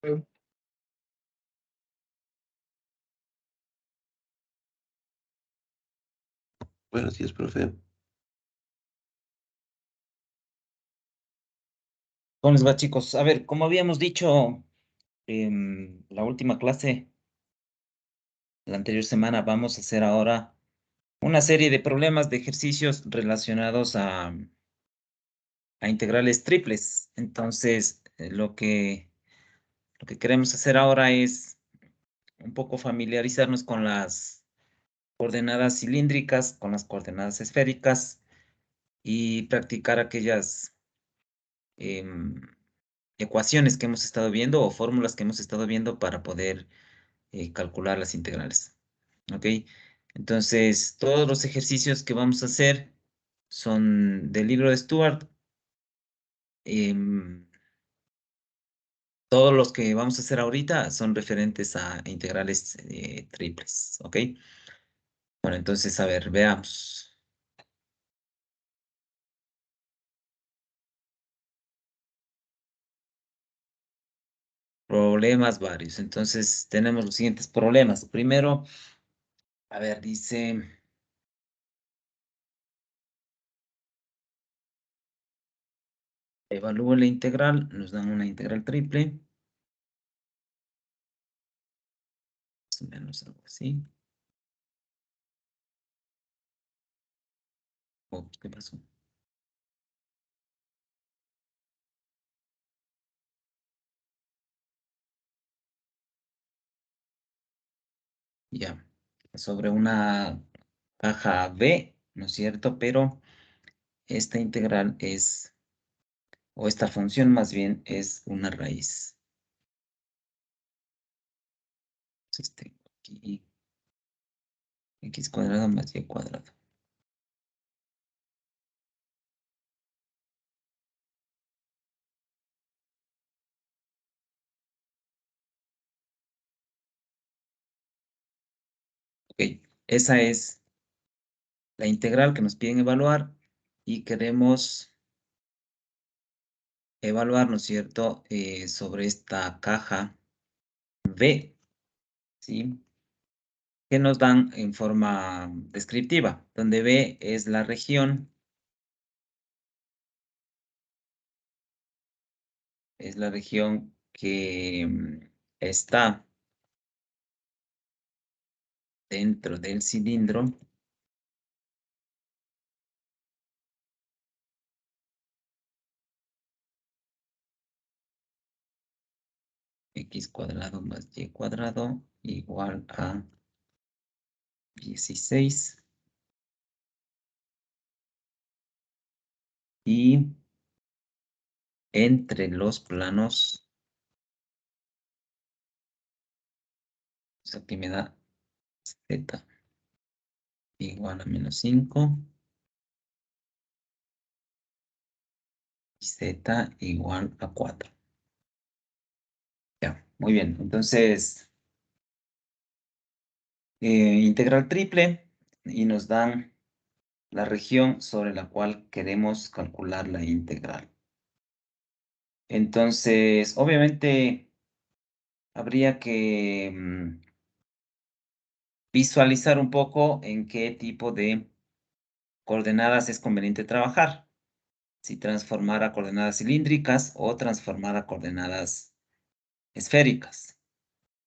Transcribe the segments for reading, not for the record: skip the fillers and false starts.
Buenos días, profe. ¿Cómo les va, chicos? A ver, como habíamos dicho en la última clase, la anterior semana, vamos a hacer ahora una serie de problemas de ejercicios relacionados a integrales triples. Entonces, lo que queremos hacer ahora es un poco familiarizarnos con las coordenadas cilíndricas, con las coordenadas esféricas y practicar aquellas em, ecuaciones que hemos estado viendo o fórmulas que hemos estado viendo para poder calcular las integrales. ¿Ok? Entonces, todos los ejercicios que vamos a hacer son del libro de Stuart. Em, todos los que vamos a hacer ahorita son referentes a integrales triples. ¿Ok? Bueno, entonces, a ver, veamos. Problemas varios. Entonces, tenemos los siguientes problemas. Primero, a ver, dice, evalúa la integral, nos dan una integral triple, más o menos algo así. Oh, ¿qué pasó? Ya, sobre una caja B, ¿no es cierto? Pero esta integral es, o esta función más bien, es una raíz. Entonces tengo aquí x cuadrado más y cuadrado. Ok, esa es la integral que nos piden evaluar y queremos evaluar, ¿no es cierto?, sobre esta caja B, ¿sí? Que nos dan en forma descriptiva, donde B es la región, que está dentro del cilindro x cuadrado más y cuadrado igual a 16. Y entre los planos, pues aquí me da z igual a menos 5 y z igual a 4. Ya, muy bien. Entonces, integral triple y nos dan la región sobre la cual queremos calcular la integral. Entonces, obviamente, habría que visualizar un poco en qué tipo de coordenadas es conveniente trabajar. Si transformar a coordenadas cilíndricas o transformar a coordenadas esféricas,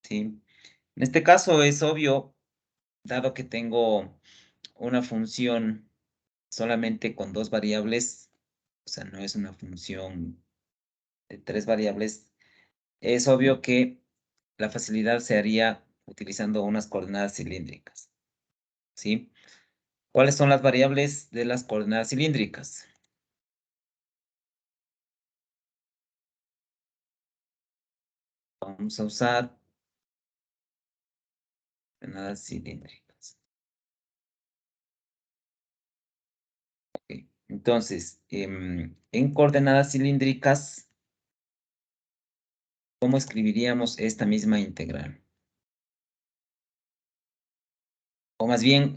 ¿sí? En este caso es obvio, dado que tengo una función solamente con dos variables, o sea, no es una función de tres variables, es obvio que la facilidad se haría utilizando unas coordenadas cilíndricas, ¿sí? ¿Cuáles son las variables de las coordenadas cilíndricas? Vamos a usar coordenadas cilíndricas. Ok. Entonces, en coordenadas cilíndricas, ¿cómo escribiríamos esta misma integral? O más bien,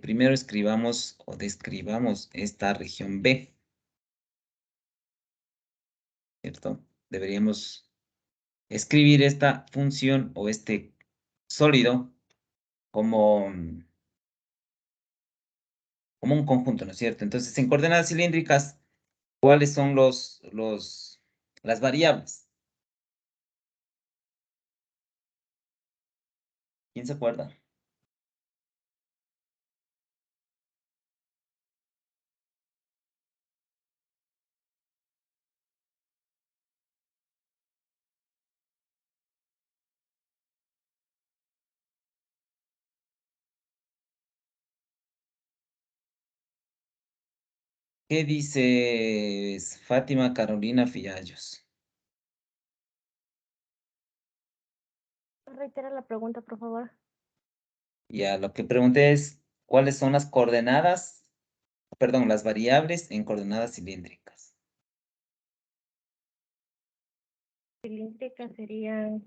primero escribamos o describamos esta región B, ¿cierto? Deberíamos escribir esta función o este sólido como, como un conjunto, ¿no es cierto? Entonces, en coordenadas cilíndricas, ¿cuáles son las variables? ¿Quién se acuerda? ¿Qué dices, Fátima Carolina Fiallos? Reitera la pregunta, por favor. Ya, lo que pregunté es, ¿cuáles son las coordenadas, perdón, las variables en coordenadas cilíndricas? Cilíndrica sería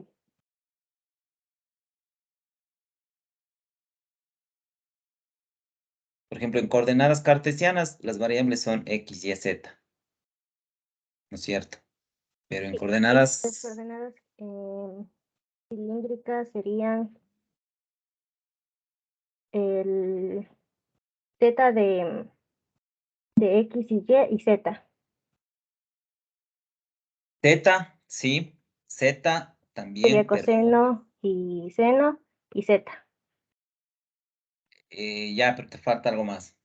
Por ejemplo, en coordenadas cartesianas, las variables son x, y, z, ¿no es cierto? Pero en las coordenadas coordenadas cilíndricas serían el zeta de X y Z. θ, sí, z Sería también, pero coseno y seno y Z. ya, pero te falta algo más.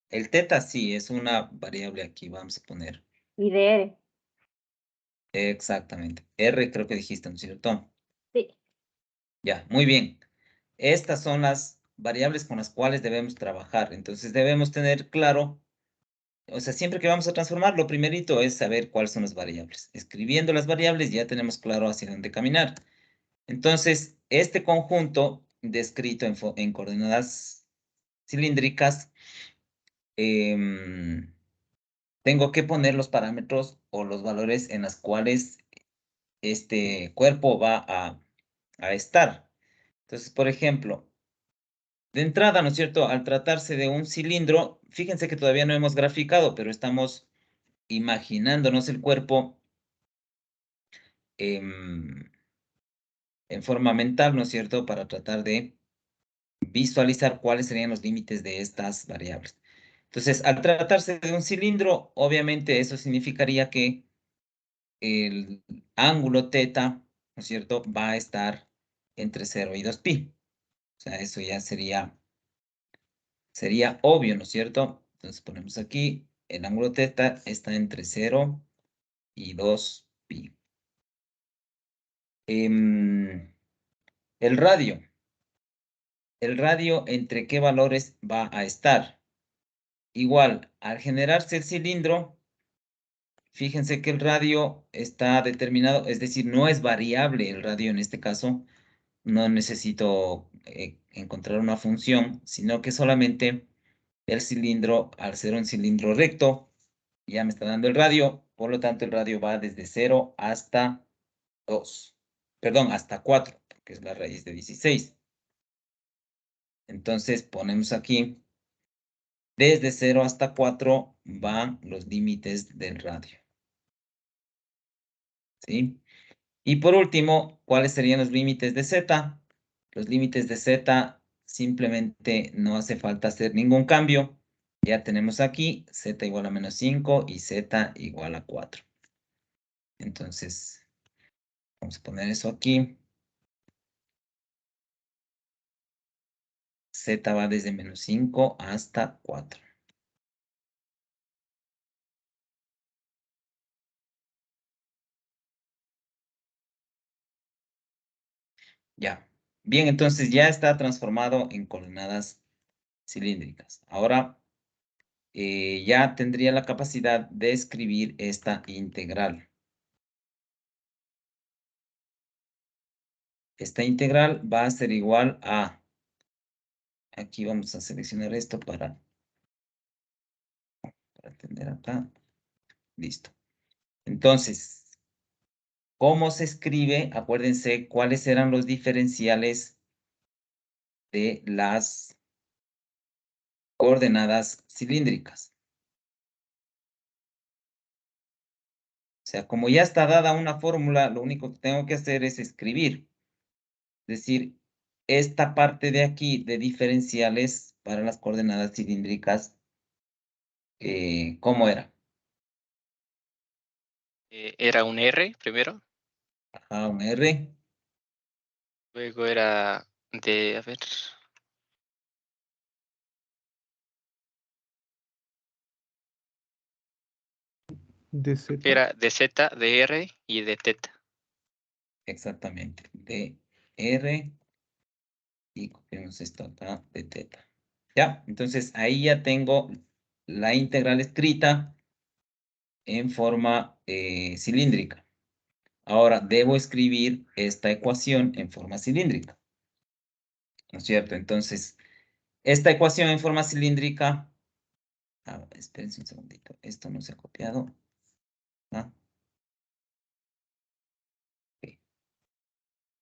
El θ sí es una variable aquí, vamos a poner. Y de R. Exactamente. R creo que dijiste, ¿no es cierto? Sí. Ya, muy bien. Estas son las variables con las cuales debemos trabajar. Entonces debemos tener claro, o sea, siempre que vamos a transformar, lo primerito es saber cuáles son las variables. Escribiendo las variables ya tenemos claro hacia dónde caminar. Entonces, este conjunto descrito en coordenadas cilíndricas, em, tengo que poner los parámetros o los valores en los cuales este cuerpo va a estar. Entonces, por ejemplo, de entrada, ¿no es cierto? Al tratarse de un cilindro, fíjense que todavía no hemos graficado, pero estamos imaginándonos el cuerpo em, en forma mental, ¿no es cierto? Para tratar de visualizar cuáles serían los límites de estas variables. Entonces, al tratarse de un cilindro, obviamente eso significaría que el ángulo θ, ¿no es cierto?, va a estar entre 0 y 2π. O sea, eso ya sería obvio, ¿no es cierto? Entonces ponemos aquí, el ángulo θ está entre 0 y 2π. El radio. ¿El radio entre qué valores va a estar? Igual, al generarse el cilindro, fíjense que el radio está determinado, es decir, no es variable el radio en este caso. No necesito encontrar una función, sino que solamente el cilindro, al ser un cilindro recto, ya me está dando el radio, por lo tanto el radio va desde 0 hasta 2, perdón, hasta 4, que es la raíz de 16. Entonces ponemos aquí, desde 0 hasta 4 van los límites del radio. ¿Sí? Y por último, ¿cuáles serían los límites de z? Los límites de z simplemente no hace falta hacer ningún cambio. Ya tenemos aquí z igual a -5 y z igual a 4. Entonces, vamos a poner eso aquí. Z va desde -5 hasta 4. Ya. Bien, entonces ya está transformado en coordenadas cilíndricas. Ahora ya tendría la capacidad de escribir esta integral. Esta integral va a ser igual a, aquí vamos a seleccionar esto para tener acá, listo. Entonces, ¿cómo se escribe? Acuérdense cuáles eran los diferenciales de las coordenadas cilíndricas. sea, como ya está dada una fórmula, lo único que tengo que hacer es escribir. Es decir, esta parte de aquí de diferenciales para las coordenadas cilíndricas, ¿cómo era? Era un R primero, Ajá, un R. luego era de, a ver, De Z. era de Z, de R y de teta. Exactamente, de R, y copiamos esto acá de teta. Ya, entonces ahí ya tengo la integral escrita en forma cilíndrica. Ahora debo escribir esta ecuación en forma cilíndrica, ¿no es cierto? Entonces, esta ecuación en forma cilíndrica, espérense un segundito, esto no se ha copiado. ¿Ah? Ok.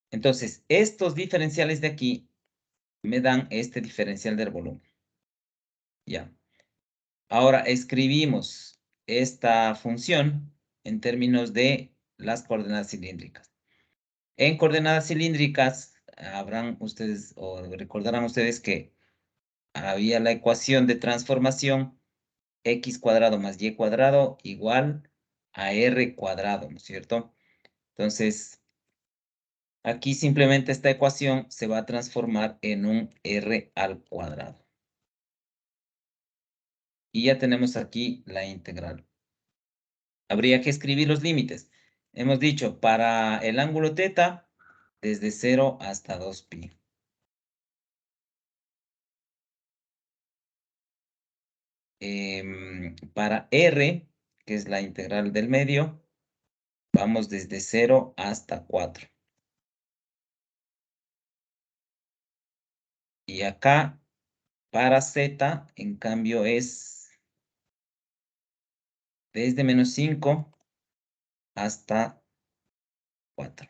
Entonces, estos diferenciales de aquí me dan este diferencial del volumen. Ya. Ahora escribimos esta función en términos de las coordenadas cilíndricas. En coordenadas cilíndricas, habrán ustedes, o recordarán ustedes que había la ecuación de transformación x cuadrado más y cuadrado igual a r cuadrado, ¿no es cierto? Entonces, aquí simplemente esta ecuación se va a transformar en un r al cuadrado. Y ya tenemos aquí la integral. Habría que escribir los límites. Hemos dicho, para el ángulo teta, desde 0 hasta 2pi. Para r, que es la integral del medio, vamos desde 0 hasta 4. Y acá, para z, en cambio, es desde menos 5 hasta 4.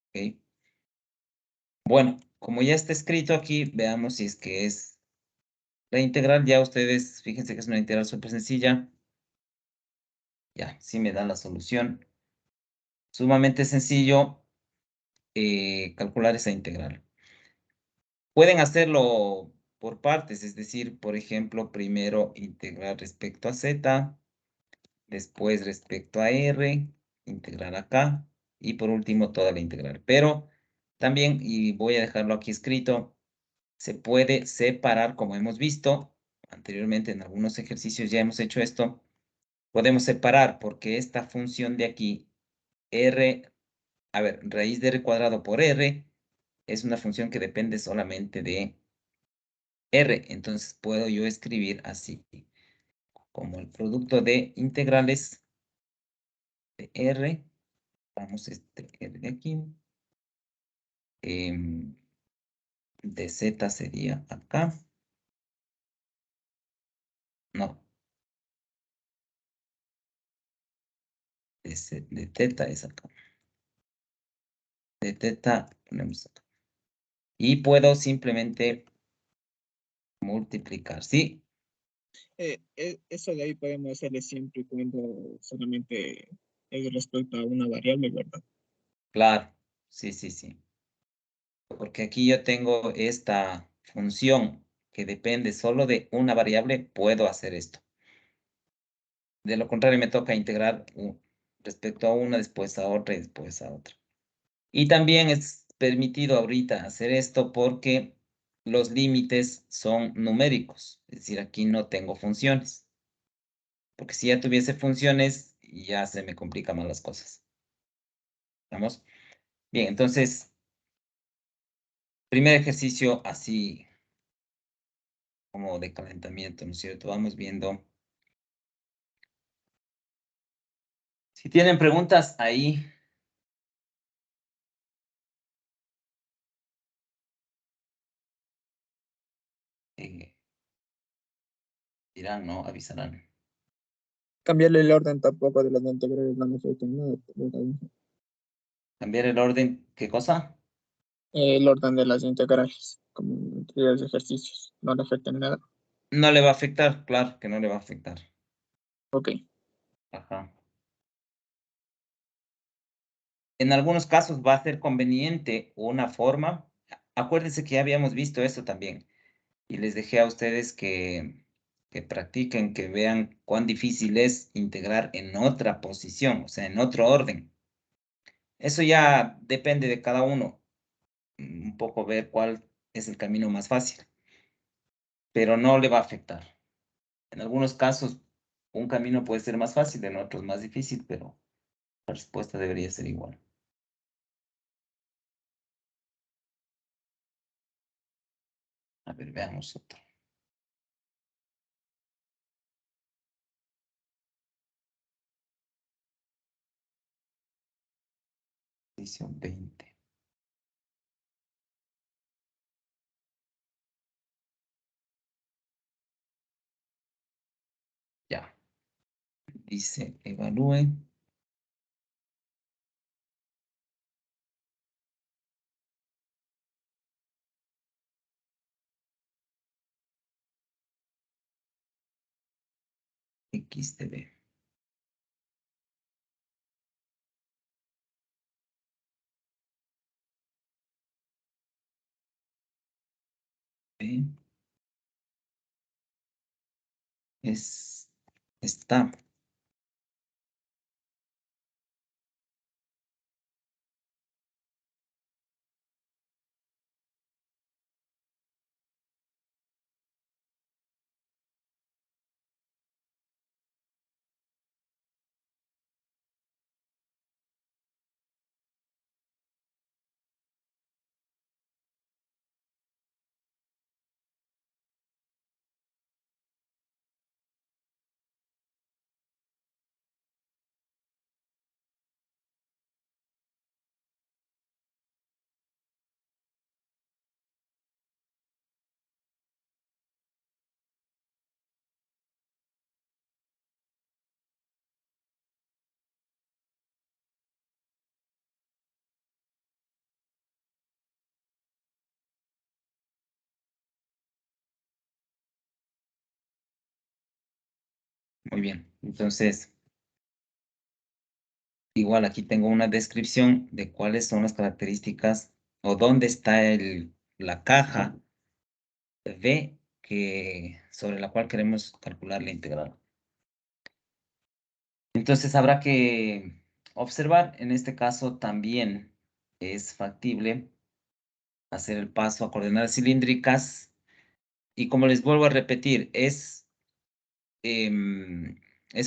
¿Ok? Bueno, como ya está escrito aquí, veamos si es que es la integral. Ya ustedes, fíjense que es una integral súper sencilla. Ya, sí me da la solución. Sumamente sencillo calcular esa integral. Pueden hacerlo por partes, es decir, por ejemplo, primero integrar respecto a z, después respecto a r, integrar acá, y por último toda la integral. Pero también, y voy a dejarlo aquí escrito, se puede separar, como hemos visto anteriormente en algunos ejercicios ya hemos hecho esto, podemos separar porque esta función de aquí, r, a ver, raíz de r cuadrado por r, es una función que depende solamente de r. Entonces puedo yo escribir así, como el producto de integrales de r, vamos este r de aquí, de z sería acá, no, de teta es acá, de teta ponemos acá. Y puedo simplemente multiplicar, ¿sí? Eso de ahí podemos hacerle siempre y cuando solamente es respecto a una variable, ¿verdad? Claro, sí, sí, sí. Porque aquí yo tengo esta función que depende solo de una variable, puedo hacer esto. De lo contrario, me toca integrar respecto a una, después a otra y después a otra. Y también es permitido ahorita hacer esto porque los límites son numéricos. Es decir, aquí no tengo funciones. Porque si ya tuviese funciones, ya se me complican más las cosas. ¿Vamos? Bien, entonces, primer ejercicio así como de calentamiento, ¿no es cierto? Vamos viendo. Si tienen preguntas ahí, dirán, ¿no? Avisarán. Cambiarle el orden tampoco de las integrales no afecta en nada, ¿verdad? ¿Cambiar el orden? ¿Qué cosa? El orden de las integrales, como en anteriores ejercicios, no le afecta en nada. No le va a afectar, claro que no le va a afectar. Ok. Ajá. En algunos casos va a ser conveniente una forma. Acuérdense que ya habíamos visto eso también. Y les dejé a ustedes que practiquen, que vean cuán difícil es integrar en otra posición, o sea, en otro orden. Eso ya depende de cada uno. Un poco ver cuál es el camino más fácil. Pero no le va a afectar. En algunos casos, un camino puede ser más fácil, en otros más difícil, pero la respuesta debería ser igual. A ver, veamos otro. Ejercicio 20. Ya. Dice, evalúe. X de B. B está. Muy bien. Entonces, igual aquí tengo una descripción de cuáles son las características o dónde está la caja B sobre la cual queremos calcular la integral. Entonces habrá que observar, en este caso también es factible hacer el paso a coordenadas cilíndricas y como les vuelvo a repetir, es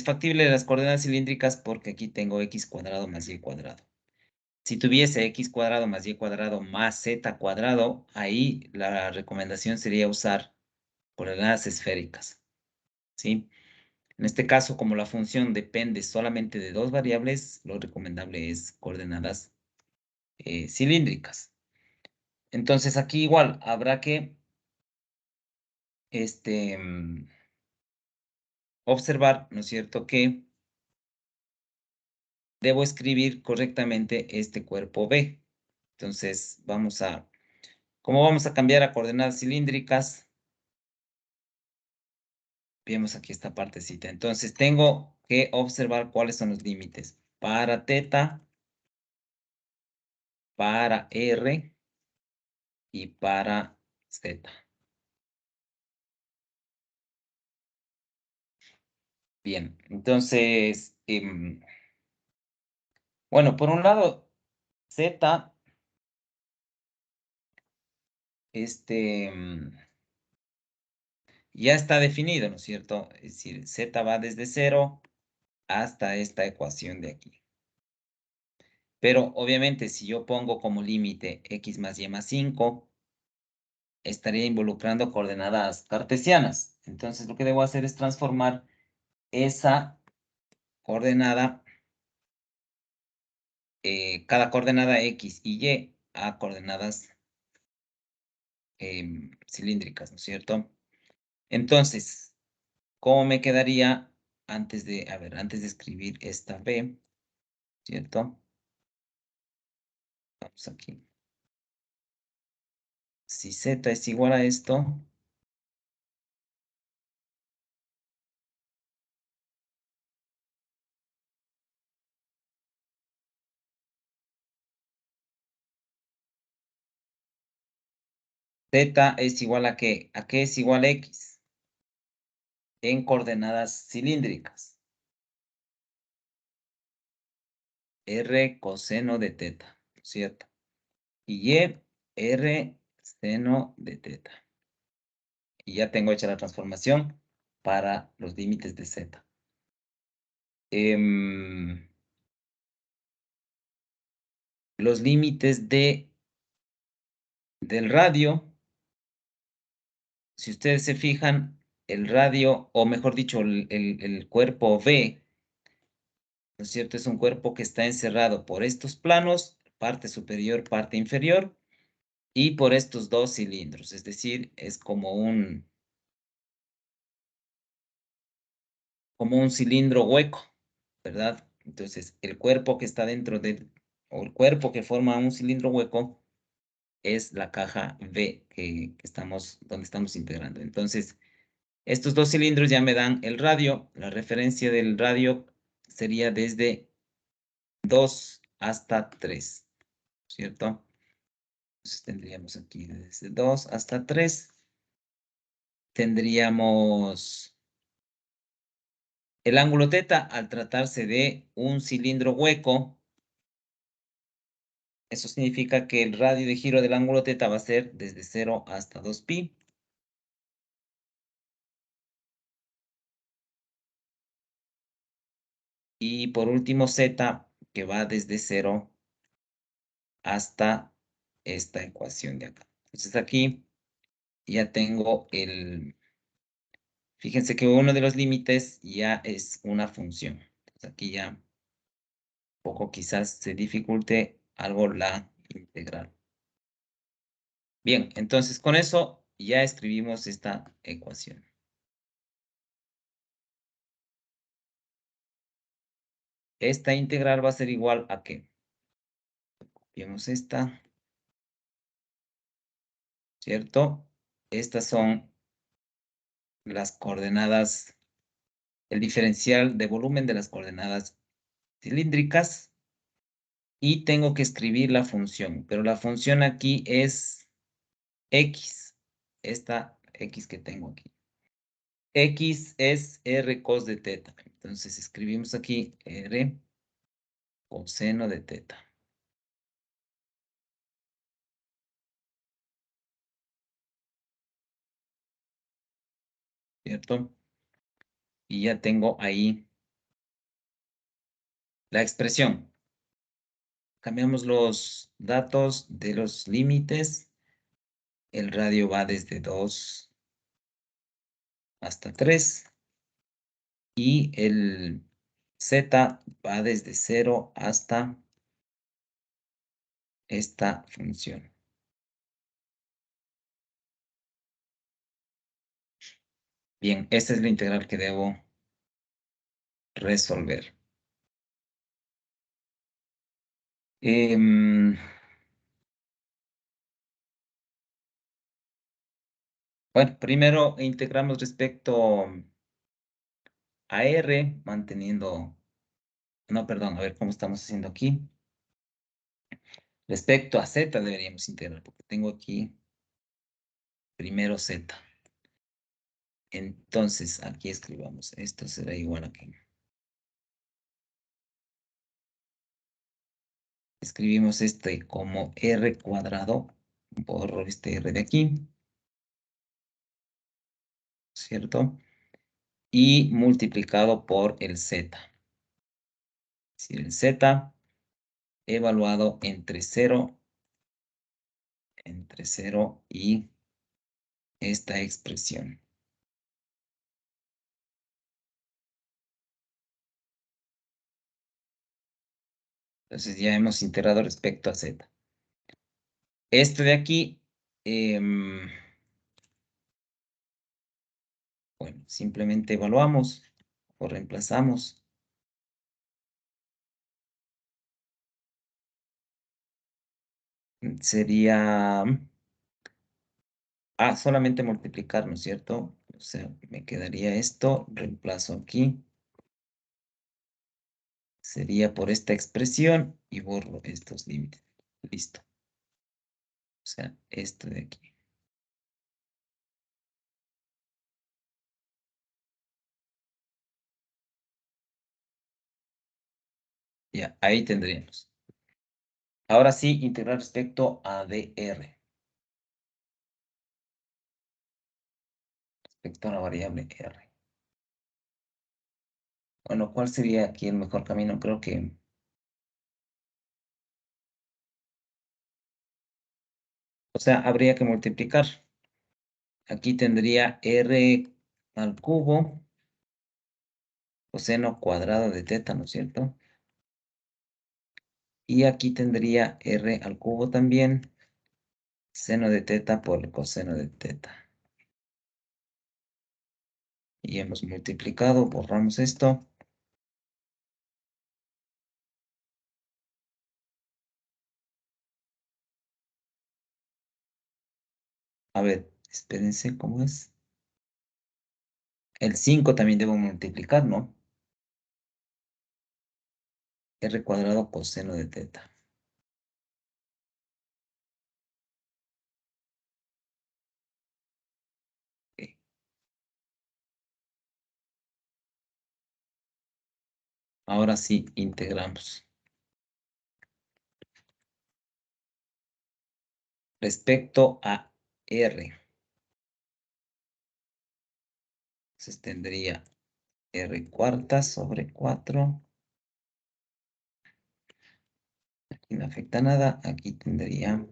factible las coordenadas cilíndricas porque aquí tengo x cuadrado más y cuadrado. Si tuviese x cuadrado más y cuadrado más z cuadrado, ahí la recomendación sería usar coordenadas esféricas, ¿sí? En este caso, como la función depende solamente de dos variables, lo recomendable es coordenadas cilíndricas. Entonces, aquí igual habrá que observar, ¿no es cierto?, que debo escribir correctamente este cuerpo B. Entonces, ¿cómo vamos a cambiar a coordenadas cilíndricas? Vemos aquí esta partecita. Entonces, tengo que observar cuáles son los límites. Para teta, para R y para Z. Bien, entonces, bueno, por un lado, Z, ya está definido, ¿no es cierto? Es decir, Z va desde 0 hasta esta ecuación de aquí. Pero obviamente si yo pongo como límite x más y más 5, estaría involucrando coordenadas cartesianas. Entonces lo que debo hacer es transformar esa coordenada, cada coordenada x y y a coordenadas cilíndricas, ¿no es cierto? Entonces, ¿cómo me quedaría antes de escribir esta b, ¿cierto? Vamos aquí. Si z es igual a esto, Z es igual a qué? ¿A qué es igual a X? En coordenadas cilíndricas. R coseno de teta, ¿cierto? Y Y, R seno de teta. Y ya tengo hecha la transformación para los límites de Z. Los límites del radio, si ustedes se fijan, el radio, o mejor dicho, el cuerpo V, ¿no es cierto? Es un cuerpo que está encerrado por estos planos, parte superior, parte inferior, y por estos dos cilindros. Es decir, es como un cilindro hueco, ¿verdad? Entonces, el cuerpo que está dentro del, o el cuerpo que forma un cilindro hueco es la caja V donde estamos integrando. Entonces, estos dos cilindros ya me dan el radio. La referencia del radio sería desde 2 hasta 3, ¿cierto? Entonces tendríamos aquí desde 2 hasta 3. Tendríamos el ángulo teta al tratarse de un cilindro hueco. Eso significa que el radio de giro del ángulo teta va a ser desde 0 hasta 2pi. Y por último z, que va desde 0 hasta esta ecuación de acá. Entonces aquí ya tengo fíjense que uno de los límites ya es una función. Entonces aquí ya un poco quizás se dificulte algo la integral. Bien, entonces con eso ya escribimos esta ecuación. Esta integral va a ser igual a ¿qué? Copiamos esta, ¿cierto? Estas son las coordenadas, el diferencial de volumen de las coordenadas cilíndricas. Y tengo que escribir la función, pero la función aquí es X, esta X que tengo aquí. X es R cos de teta. Entonces escribimos aquí R coseno de teta. ¿Cierto? Y ya tengo ahí la expresión. Cambiamos los datos de los límites. El radio va desde 2 hasta 3. Y el Z va desde 0 hasta esta función. Bien, esta es la integral que debo resolver. Bueno, primero integramos respecto a R, manteniendo... No, perdón, a ver cómo estamos haciendo aquí. Respecto a Z deberíamos integrar, porque tengo aquí primero Z. Entonces, aquí escribamos. Esto será igual a ¿qué? Escribimos este como R cuadrado. Borro este R de aquí. ¿Cierto? Y multiplicado por el Z. Es decir, el Z evaluado entre 0 y esta expresión. Entonces ya hemos integrado respecto a Z. Esto de aquí, bueno, simplemente evaluamos o reemplazamos. Sería, solamente multiplicar, ¿no es cierto? O sea, me quedaría esto, reemplazo aquí. Sería por esta expresión y borro estos límites. Listo. O sea, esto de aquí. Ya, ahí tendríamos. Ahora sí, integrar respecto a dr. Respecto a la variable r. Bueno, ¿cuál sería aquí el mejor camino? Creo que... O sea, habría que multiplicar. Aquí tendría r al cubo, coseno cuadrado de teta, ¿no es cierto? Y aquí tendría r al cubo también, seno de teta por el coseno de teta. Y hemos multiplicado, borramos esto. A ver, espérense, ¿cómo es? El 5 también debo multiplicar, ¿no? R cuadrado coseno de teta. Ok. Ahora sí, integramos. Respecto a R. Entonces tendría R cuarta sobre 4. Aquí no afecta nada. Aquí tendría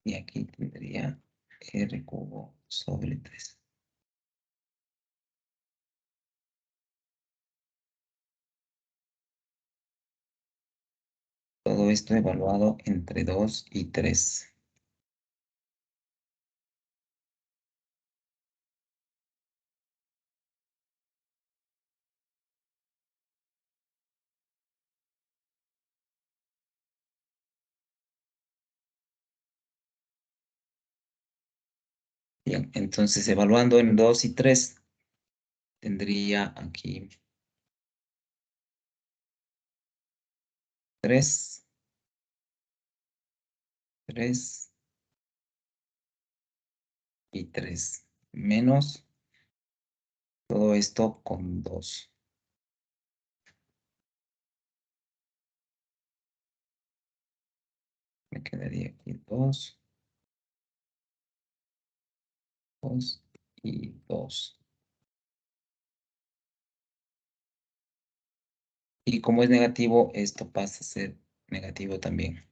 y aquí tendría R cubo sobre 3. Todo esto evaluado entre 2 y 3. Bien, entonces evaluando en 2 y 3, tendría aquí 3, 3 y 3. Menos todo esto con 2. Me quedaría aquí 2, 2 y 2. Y como es negativo, esto pasa a ser negativo también.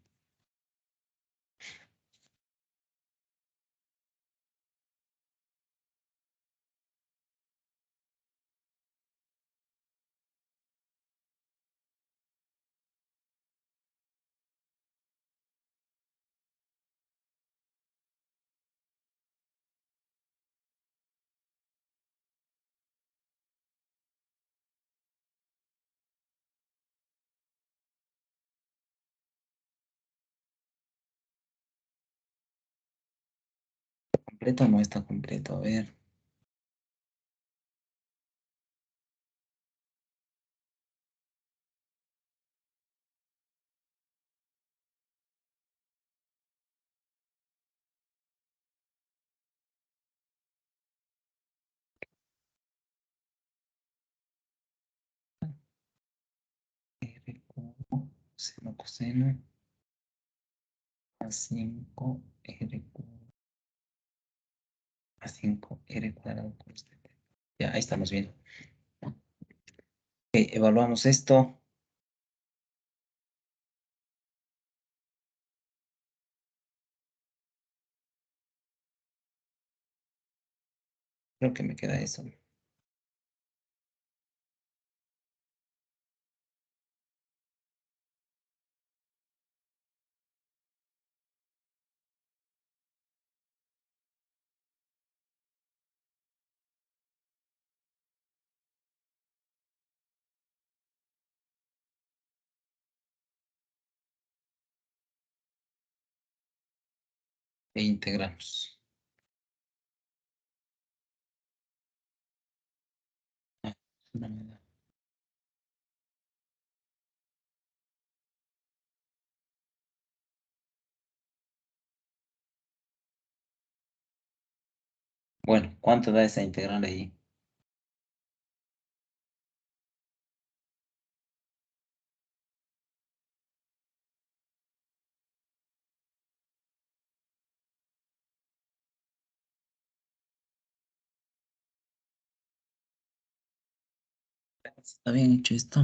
¿Completo o no está completo? A ver. R cubo, seno coseno, a 5 R cubo, a 5 R cuadrado. Ya, ahí estamos bien. Ok, evaluamos esto. Creo que me queda eso. E integramos. Ah, no me da. Bueno, ¿cuánto da esa integral ahí? ¿Está bien hecho esto?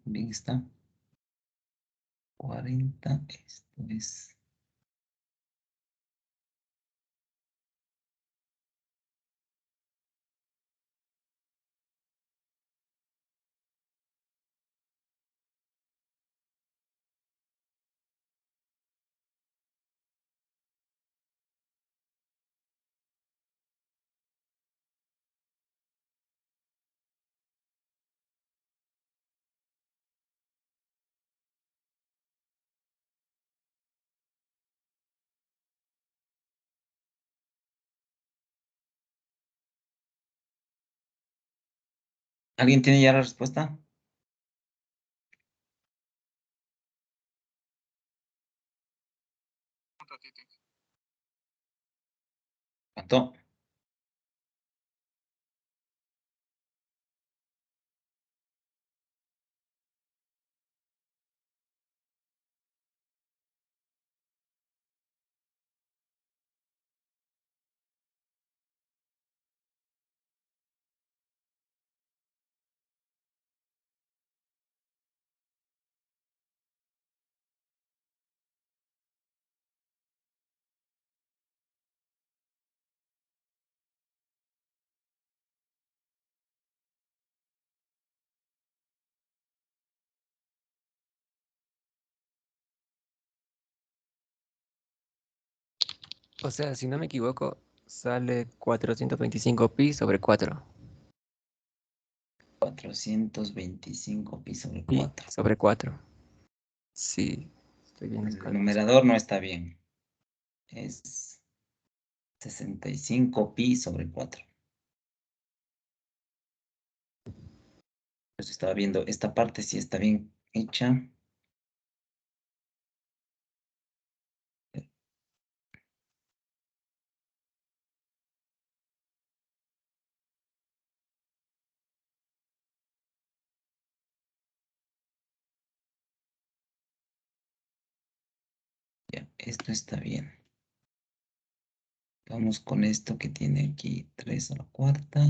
Bien está. 40, esto es. ¿Alguien tiene ya la respuesta? ¿Cuánto? O sea, si no me equivoco, sale 425 pi sobre 4. 425 pi sobre Pi 4. sobre 4. Sí, estoy viendo El cálculos. numerador no está bien. Es 65 pi sobre 4. Pues estaba viendo, esta parte sí está bien hecha. Ya, esto está bien. Vamos con esto que tiene aquí 3 a la cuarta.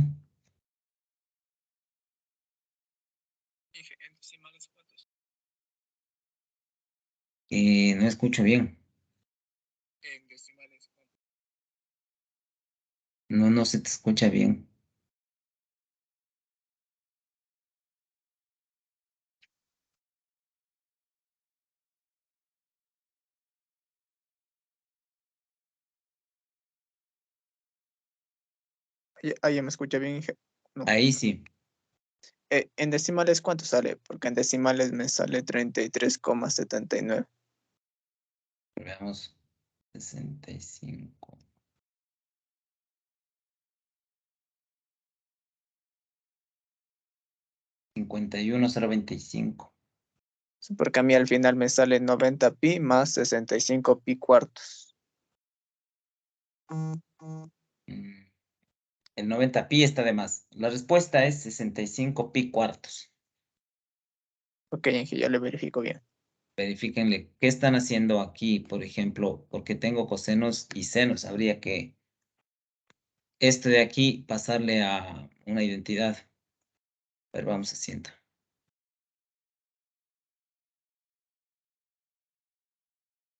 Dije, en decimales, ¿cuántos? No escucho bien. En decimales, ¿cuántos? No se te escucha bien. Ahí ya me escucha bien, no. Ahí sí. En decimales, ¿cuánto sale? Porque en decimales me sale 33,79. Veamos. 65. 51,025. Sí, porque a mí al final me sale 90 pi más 65 pi cuartos. Mm, El 90 pi está de más. La respuesta es 65 pi cuartos. Ok, Ángel, ya le verifico bien. Verifíquenle qué están haciendo aquí, por ejemplo, porque tengo cosenos y senos. Habría que esto de aquí pasarle a una identidad. Pero vamos haciendo.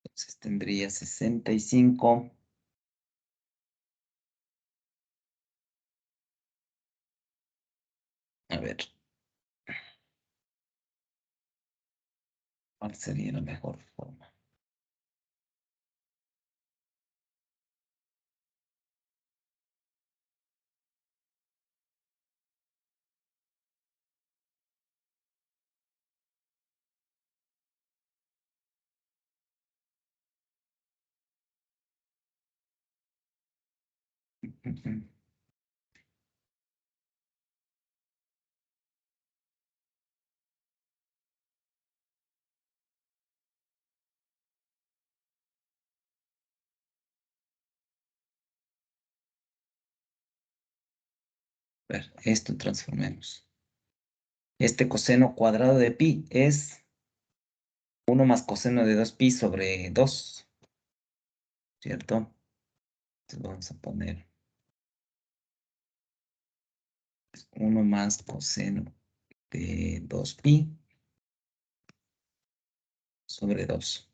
Entonces tendría 65. A ver. ¿Cuál sería la mejor forma? A ver, esto transformemos. Este coseno cuadrado de pi es 1 más coseno de 2pi sobre 2, ¿cierto? Entonces vamos a poner 1 más coseno de 2pi sobre 2.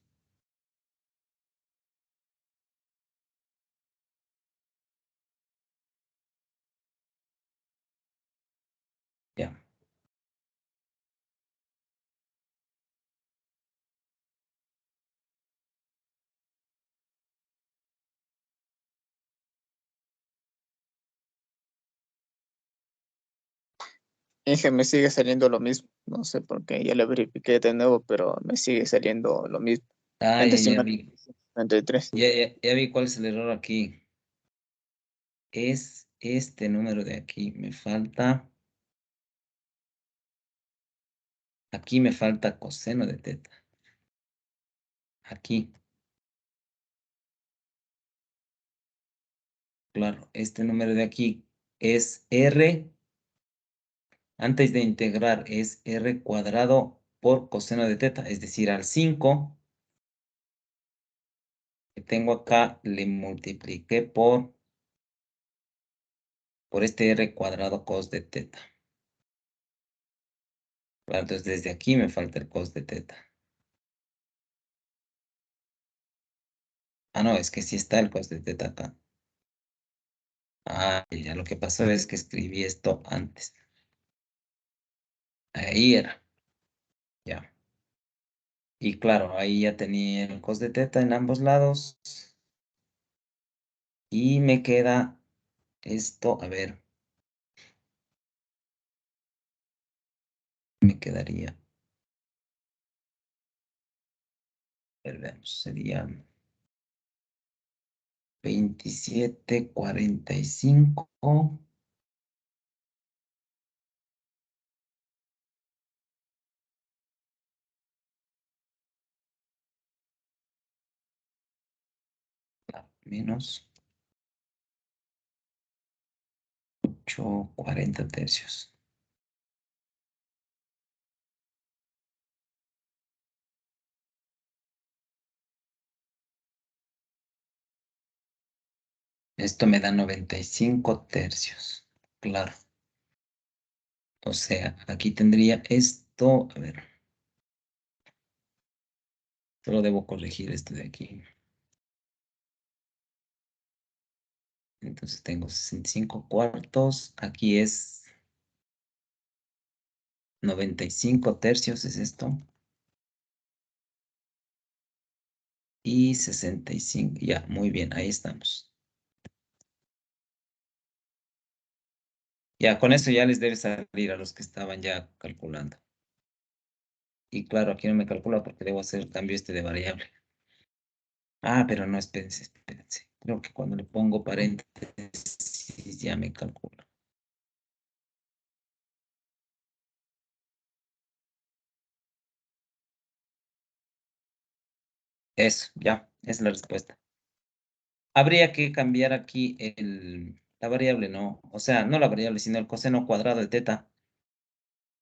Ya. Ángel, me sigue saliendo lo mismo. No sé por qué, ya le verifiqué de nuevo, pero me sigue saliendo lo mismo. Ah, En ya decimal vi. 33. Ya vi cuál es el error aquí. Es este número de aquí. Aquí me falta coseno de teta. Aquí. Claro, este número de aquí es R. Antes de integrar es R cuadrado por coseno de teta. Es decir, al 5 que tengo acá le multipliqué por este R cuadrado cos de teta. Claro, entonces desde aquí me falta el cos de teta. Ah, no, es que sí está el cos de teta acá. Ah, ya lo que pasó es que escribí esto antes. Ahí era. Ya. Y claro, ahí ya tenía el cos de teta en ambos lados. Y me queda esto, a ver. Me quedaría. A ver, veamos, sería 27,45. Menos 8,40 tercios. Esto me da 95 tercios. Claro. O sea, aquí tendría esto. A ver. Solo debo corregir esto de aquí. Entonces tengo 65 cuartos. Aquí es 95 tercios, es esto. Y 65. Ya, muy bien, ahí estamos. Ya, con eso ya les debe salir a los que estaban ya calculando. Y claro, aquí no me calcula porque debo hacer el cambio este de variable. Ah, pero no, espérense, espérense. Creo que cuando le pongo paréntesis ya me calcula. Eso, ya, es la respuesta. Habría que cambiar aquí la variable, no, o sea, no la variable, sino el coseno cuadrado de teta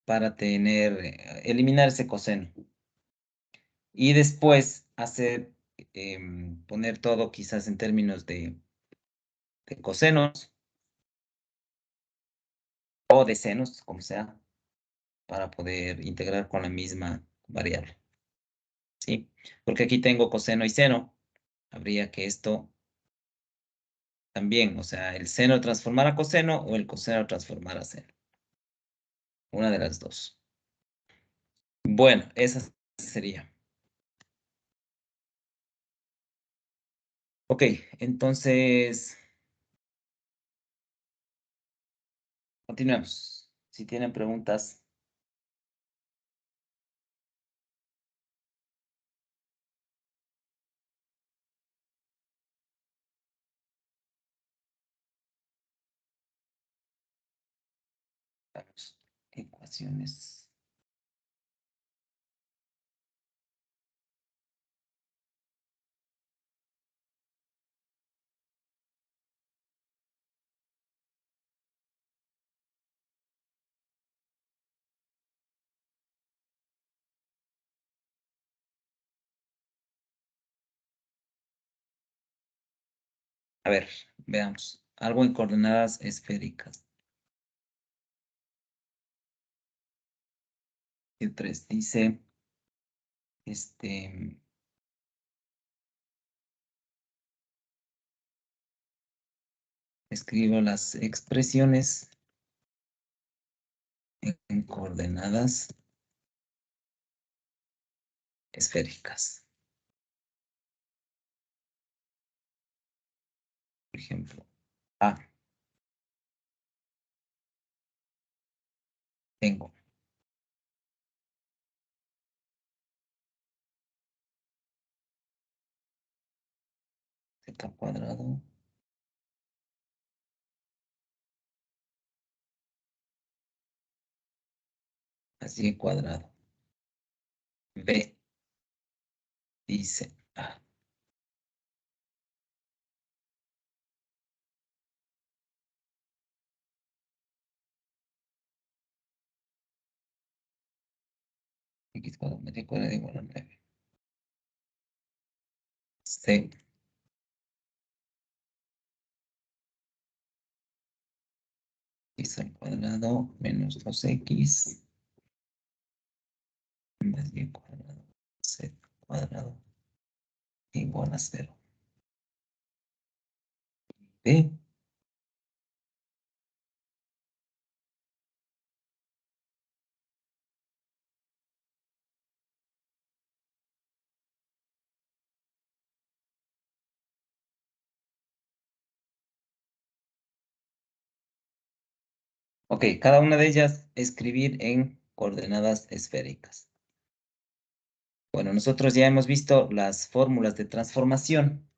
para eliminar ese coseno. Y después poner todo quizás en términos de cosenos o de senos, como sea, para poder integrar con la misma variable. ¿Sí? Porque aquí tengo coseno y seno. Habría que esto también, o sea, el seno transformar a coseno o el coseno transformar a seno. Una de las dos. Bueno, esa sería. Ok, entonces, continuemos. Si tienen preguntas. Vamos, ecuaciones. A ver, veamos. Algo en coordenadas esféricas. El 3 dice, escribo las expresiones en coordenadas esféricas. Por ejemplo, A. Tengo z cuadrado más y cuadrado. B dice A. X cuadrado más y cuadrado igual a 9. C x al cuadrado menos 2x más y cuadrado z cuadrado igual a 0. B Ok, cada una de ellas escribir en coordenadas esféricas. Bueno, nosotros ya hemos visto las fórmulas de transformación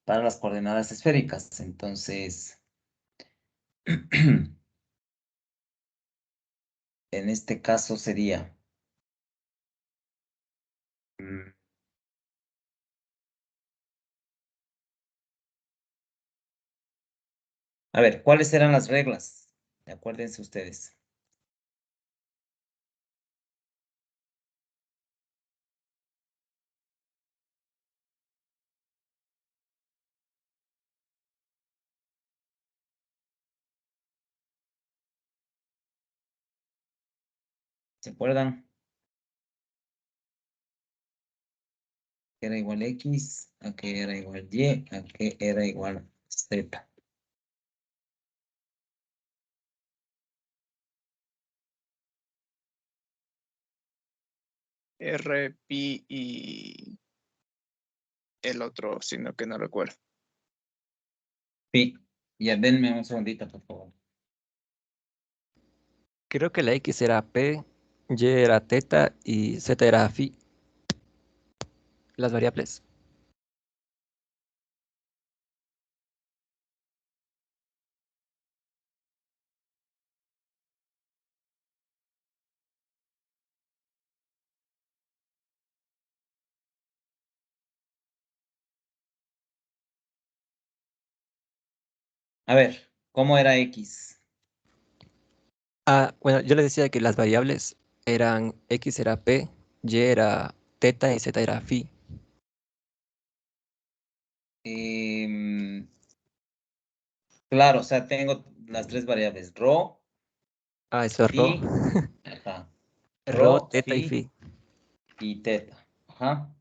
para las coordenadas esféricas. Entonces, en este caso sería... A ver, ¿cuáles eran las reglas? Acuérdense ustedes. ¿Se acuerdan? Que era igual X, a que era igual Y, a que era igual Z. R, pi y el otro, sino que no recuerdo. Sí. Ya denme un segundito, por favor. Creo que la X era P, Y era teta y Z era phi. Las variables. A ver, ¿cómo era X? Ah, bueno, yo les decía que las variables eran X era P, Y era teta y Z era phi. Claro, o sea, tengo las tres variables, rho, Ah, eso es rho. phi, ajá, Rho, rho, teta y phi phi. y teta. Ajá.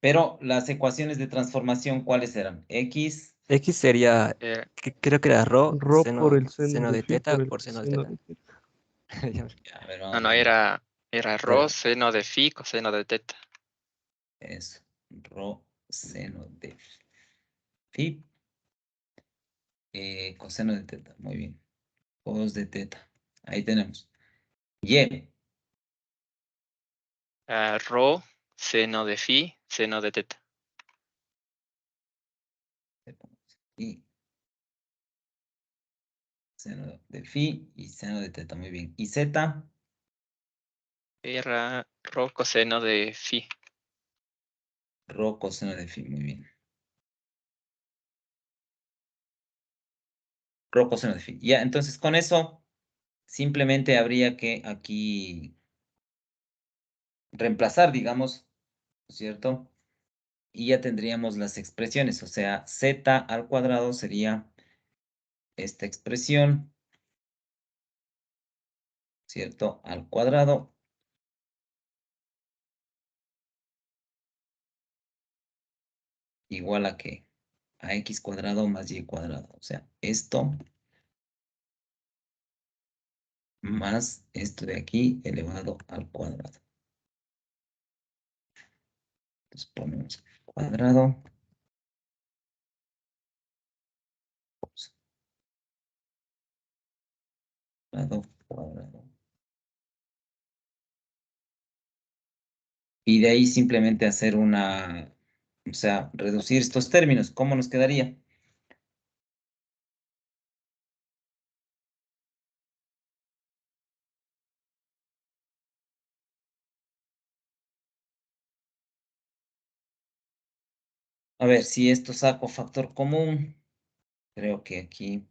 Pero las ecuaciones de transformación, ¿cuáles eran? X, X sería, Era, creo que era rho, Rho por el seno seno de de phi teta por el por seno de coseno teta. de teta. a ver, no, vamos no, a ver. era Claro. rho seno de phi coseno de teta. Eso, rho, seno de phi, coseno de teta, muy bien. Cos de teta, ahí tenemos. Y, Rho seno de phi seno de teta. y seno de phi y seno de teta, muy bien. Y z, Era rho coseno de phi. rho, coseno de phi, muy bien. Rho, coseno de phi. Ya, entonces con eso simplemente habría que aquí reemplazar, digamos, ¿no es cierto? Y ya tendríamos las expresiones, o sea, z al cuadrado sería esta expresión, ¿cierto? Al cuadrado. Igual a qué? A x cuadrado más y cuadrado. O sea, esto más esto de aquí elevado al cuadrado. Entonces ponemos cuadrado. Cuadrado, cuadrado. Y de ahí simplemente hacer una, o sea, reducir estos términos. ¿Cómo nos quedaría? A ver, si esto saco factor común, creo que aquí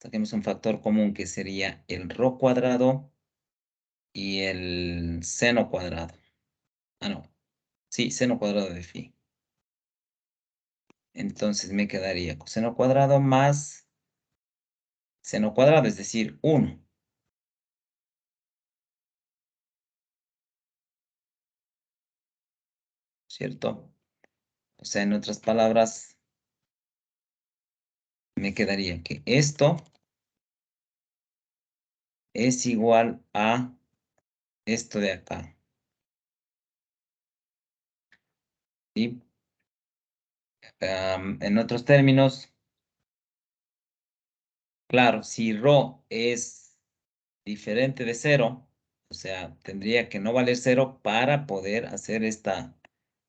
saquemos un factor común que sería el rho cuadrado y el seno cuadrado. Ah, no. Sí, seno cuadrado de phi. Entonces me quedaría coseno cuadrado más seno cuadrado, es decir, 1. ¿Cierto? O sea, en otras palabras, me quedaría que esto es igual a esto de acá. ¿Sí? En otros términos, claro, si rho es diferente de 0, o sea, tendría que no valer 0 para poder hacer esta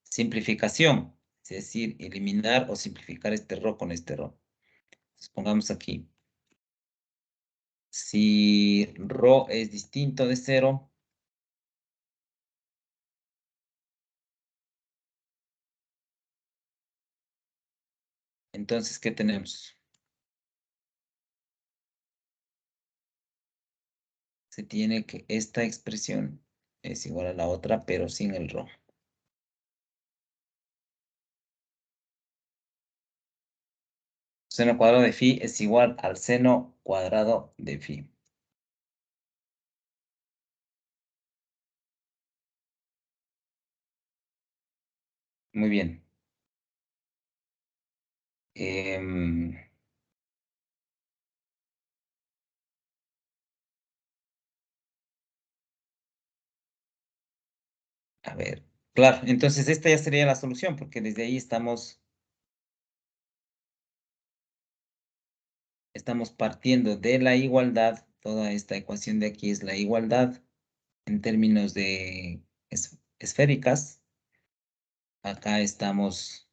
simplificación. Es decir, eliminar o simplificar este rho con este rho. Entonces, pongamos aquí. Si rho es distinto de 0, entonces, ¿qué tenemos? Se tiene que esta expresión es igual a la otra, pero sin el rho. Seno cuadrado de phi es igual al seno cuadrado de phi. Muy bien. A ver, claro, entonces esta ya sería la solución, porque desde ahí estamos partiendo de la igualdad. Toda esta ecuación de aquí es la igualdad en términos de esféricas. Acá estamos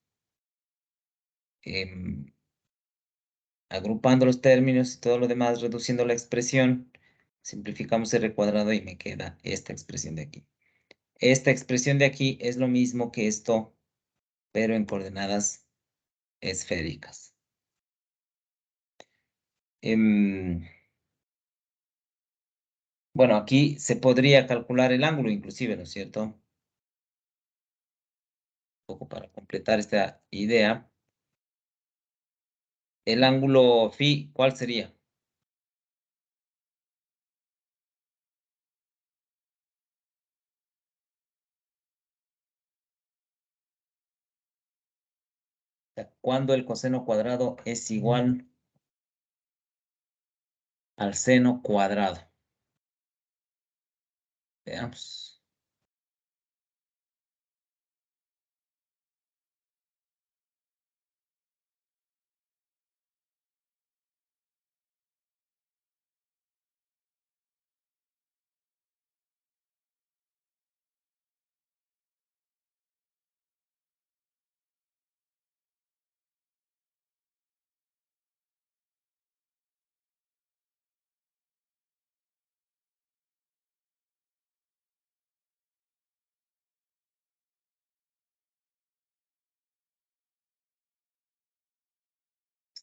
agrupando los términos y todo lo demás, reduciendo la expresión. Simplificamos r cuadrado y me queda esta expresión de aquí. Esta expresión de aquí es lo mismo que esto, pero en coordenadas esféricas. Bueno, aquí se podría calcular el ángulo inclusive, ¿no es cierto? Un poco para completar esta idea. El ángulo phi, ¿cuál sería? O sea, cuando el coseno cuadrado es igual al seno cuadrado. Veamos.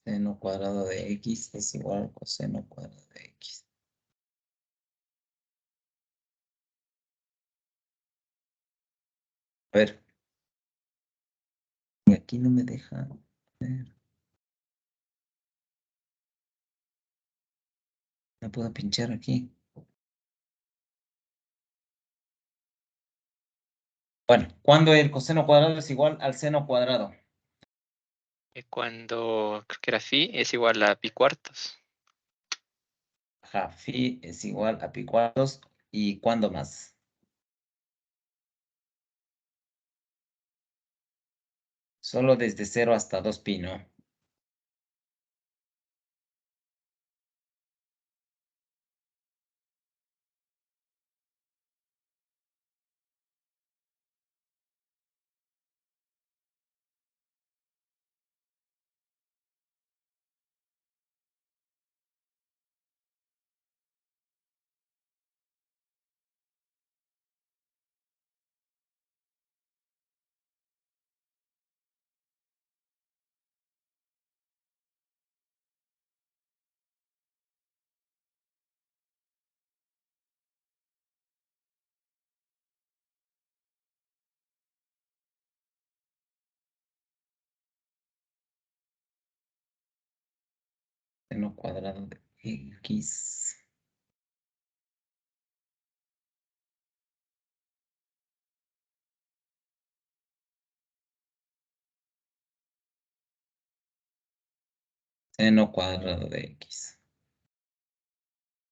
Seno cuadrado de x es igual al coseno cuadrado de x. A ver. Y aquí no me deja ver. No puedo pinchar aquí. Bueno, cuando el coseno cuadrado es igual al seno cuadrado. Es cuando, creo que era phi, es igual a pi cuartos. Ajá, phi es igual a pi cuartos. ¿Y cuándo más? Solo desde 0 hasta 2pi, ¿no? Seno cuadrado de x. Seno cuadrado de x.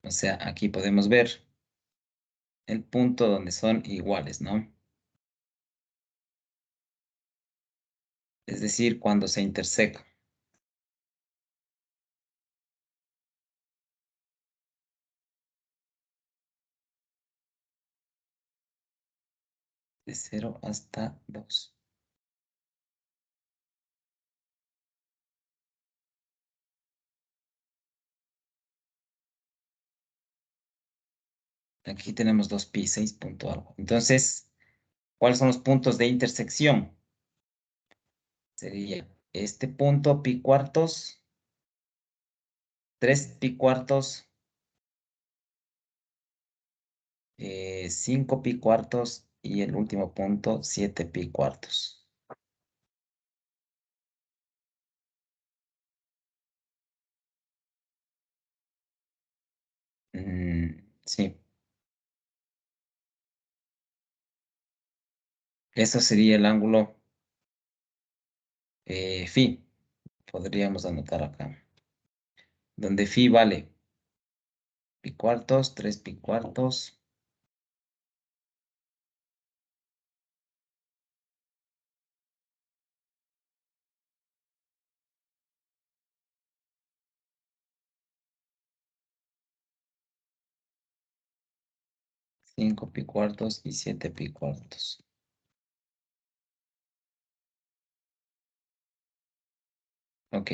O sea, aquí podemos ver el punto donde son iguales, ¿no? Es decir, cuando se intersecan. De 0 hasta 2. Aquí tenemos 2pi, 6 punto algo. Entonces, ¿cuáles son los puntos de intersección? Sería este punto, pi cuartos, 3 pi cuartos, 5 pi cuartos y el último punto, 7 pi cuartos. Sí. Eso sería el ángulo phi. Podríamos anotar acá. Donde phi vale pi cuartos, 3 pi cuartos. 5 pi cuartos y 7 pi cuartos. Ok.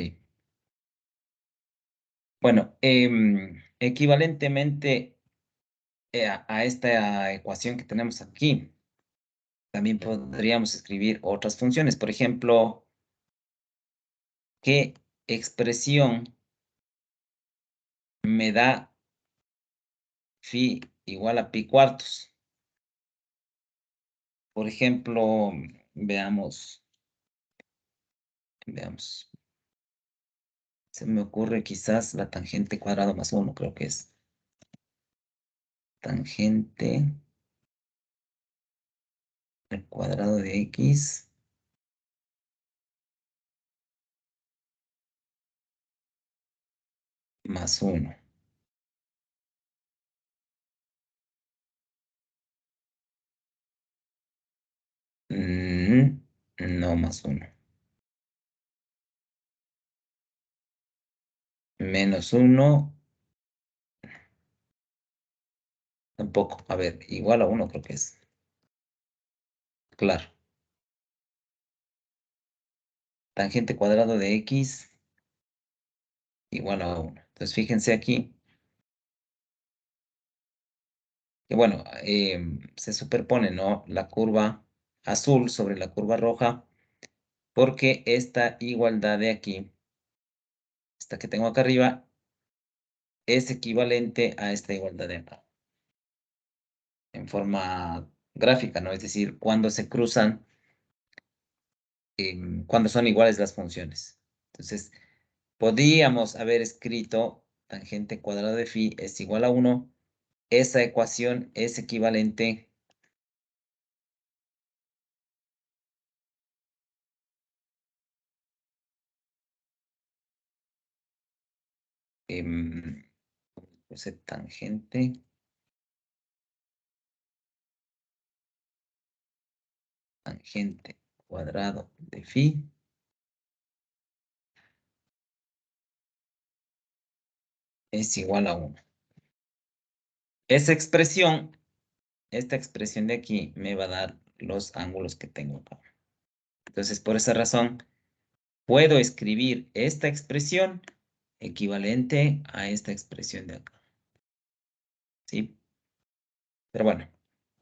Bueno, equivalentemente a esta ecuación que tenemos aquí, también podríamos escribir otras funciones. Por ejemplo, ¿qué expresión me da phi igual a pi cuartos? Por ejemplo, veamos. Se me ocurre quizás la tangente cuadrado más 1, creo que es. Tangente al cuadrado de x más 1. No, más 1. Menos 1. Tampoco. A ver, igual a 1 creo que es. Claro. Tangente cuadrado de x igual a 1. Entonces, fíjense aquí. Que bueno, se superpone, ¿no? La curva azul sobre la curva roja, porque esta igualdad de aquí, esta que tengo acá arriba, es equivalente a esta igualdad de acá. En forma gráfica, ¿no? Es decir, cuando se cruzan, cuando son iguales las funciones. Entonces, podríamos haber escrito tangente cuadrado de phi es igual a 1. Esa ecuación es equivalente puse tangente cuadrado de phi es igual a 1. Esta expresión de aquí me va a dar los ángulos que tengo acá. Entonces, por esa razón, puedo escribir esta expresión equivalente a esta expresión de acá. ¿Sí? Pero bueno,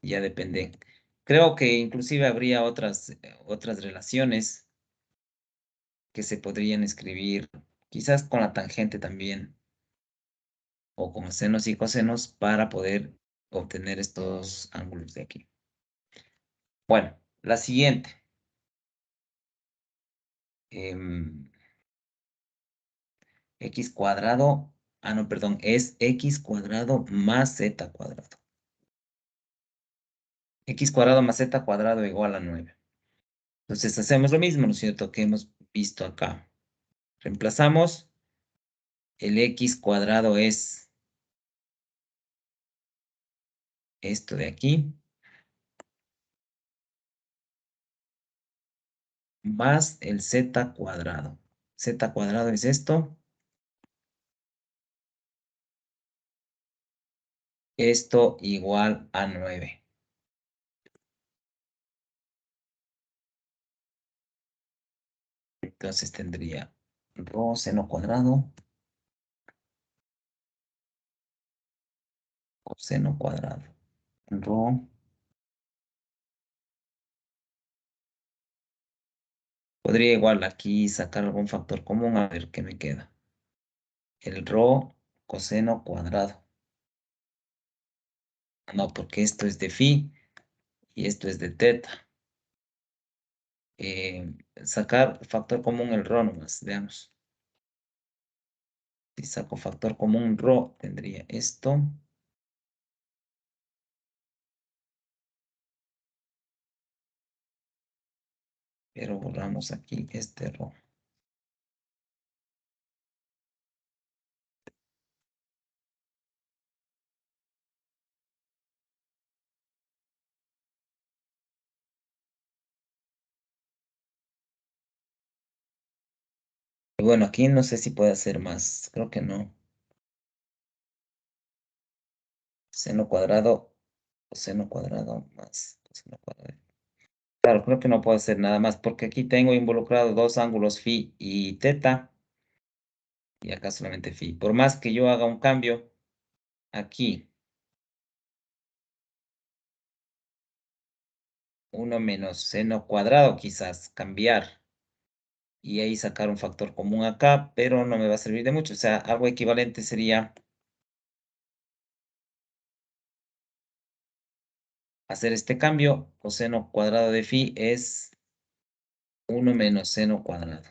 ya depende. Creo que inclusive habría otras relaciones que se podrían escribir, quizás con la tangente también, o con senos y cosenos, para poder obtener estos ángulos de aquí. Bueno, la siguiente. X cuadrado, no, perdón, es X cuadrado más Z cuadrado. X cuadrado más Z cuadrado igual a 9. Entonces hacemos lo mismo, ¿no es cierto?, que hemos visto acá. Reemplazamos. El X cuadrado es esto de aquí. Más el Z cuadrado. Z cuadrado es esto. Esto igual a 9. Entonces tendría rho seno cuadrado. Coseno cuadrado. Rho. Podría igual aquí sacar algún factor común a ver qué me queda. El rho coseno cuadrado. No, porque esto es de phi y esto es de teta. Sacar factor común el rho nomás, veamos. Si saco factor común rho, tendría esto. Pero borramos aquí este rho. Y bueno, aquí no sé si puede hacer más. Creo que no. Seno cuadrado, coseno cuadrado más coseno cuadrado. Claro, creo que no puedo hacer nada más porque aquí tengo involucrado dos ángulos phi y teta. Y acá solamente phi. Por más que yo haga un cambio aquí, 1 menos seno cuadrado, quizás cambiar y ahí sacar un factor común acá, pero no me va a servir de mucho. O sea, algo equivalente sería hacer este cambio. Coseno cuadrado de phi es 1 menos seno cuadrado.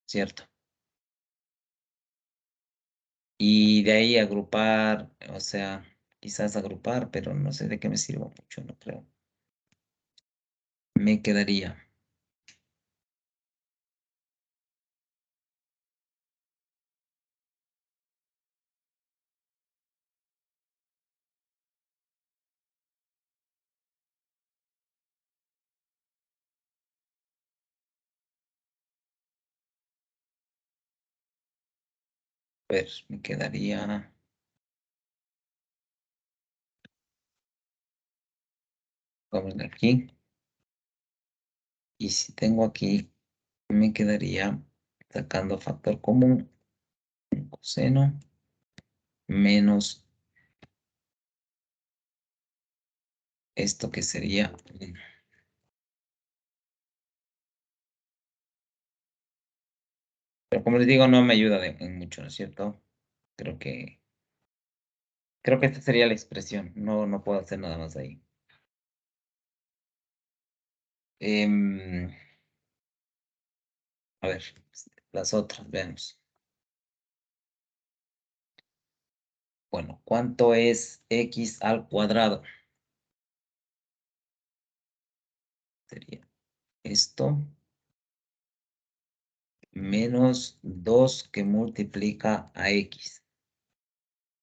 ¿Cierto? Y de ahí agrupar, o sea, quizás agrupar, pero no sé de qué me sirva mucho, no creo. Me quedaría ver, me quedaría. Vamos de aquí. Y si tengo aquí, me quedaría sacando factor común, un coseno, menos esto que sería 1. Pero como les digo, no me ayuda en mucho, ¿no es cierto? Creo que esta sería la expresión. No puedo hacer nada más ahí. A ver, las otras, veamos. Bueno, ¿cuánto es x al cuadrado? Sería esto menos 2 que multiplica a x.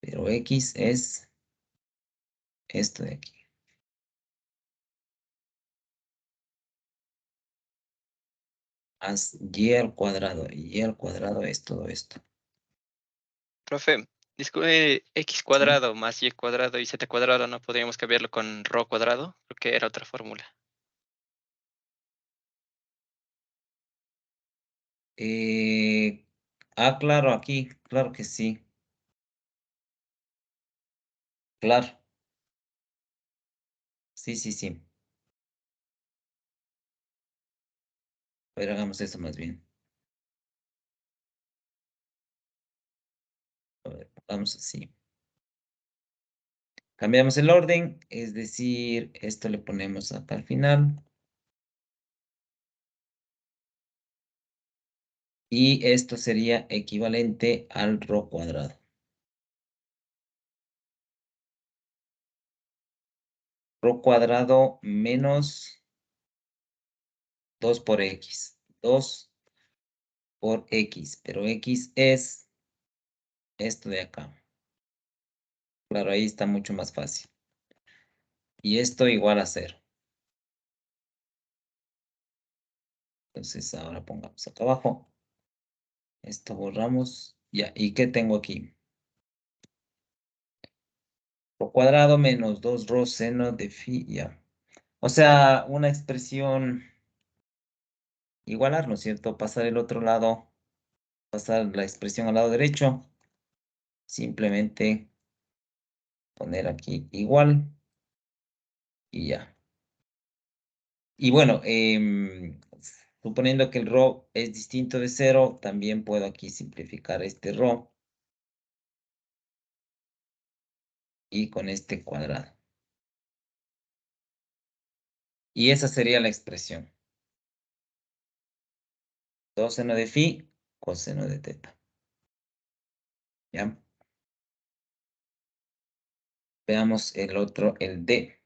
Pero x es esto de aquí. Más y al cuadrado. Y al cuadrado es todo esto. Profe, disculpe, x cuadrado más y cuadrado y z cuadrado, ¿no podríamos cambiarlo con rho cuadrado? Creo que era otra fórmula. Claro, aquí. Claro que sí. Claro. Sí, sí, sí. A ver, hagamos eso más bien. A ver, vamos así. Cambiamos el orden, es decir, esto le ponemos acá al final. Y esto sería equivalente al rho cuadrado. Rho cuadrado menos 2 por x. 2 por x, pero x es esto de acá. Claro, ahí está mucho más fácil. Y esto igual a 0. Entonces ahora pongamos acá abajo. Esto borramos. Ya, ¿y qué tengo aquí? Rho cuadrado menos 2 rho seno de phi, ya. O sea, una expresión igualar, ¿no es cierto? Pasar el otro lado, pasar la expresión al lado derecho. Simplemente poner aquí igual y ya. Y bueno, suponiendo que el rho es distinto de 0, también puedo aquí simplificar este rho y con este cuadrado. Y esa sería la expresión. 2 seno de phi, coseno de teta. ¿Ya? Veamos el otro, el D.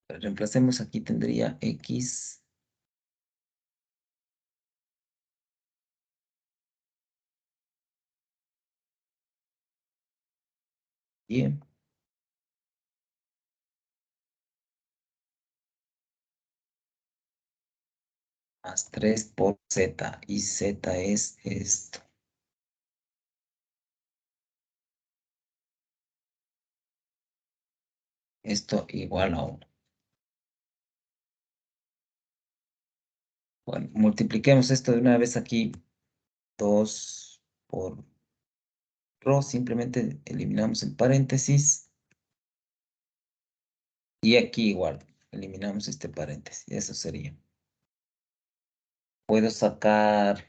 Reemplacemos aquí, tendría X. Bien. Más 3 por Z. Y Z es esto. Esto igual a 1. Bueno, multipliquemos esto de una vez aquí. 2 por rho. Simplemente eliminamos el paréntesis. Y aquí igual, eliminamos este paréntesis. Eso sería. Puedo sacar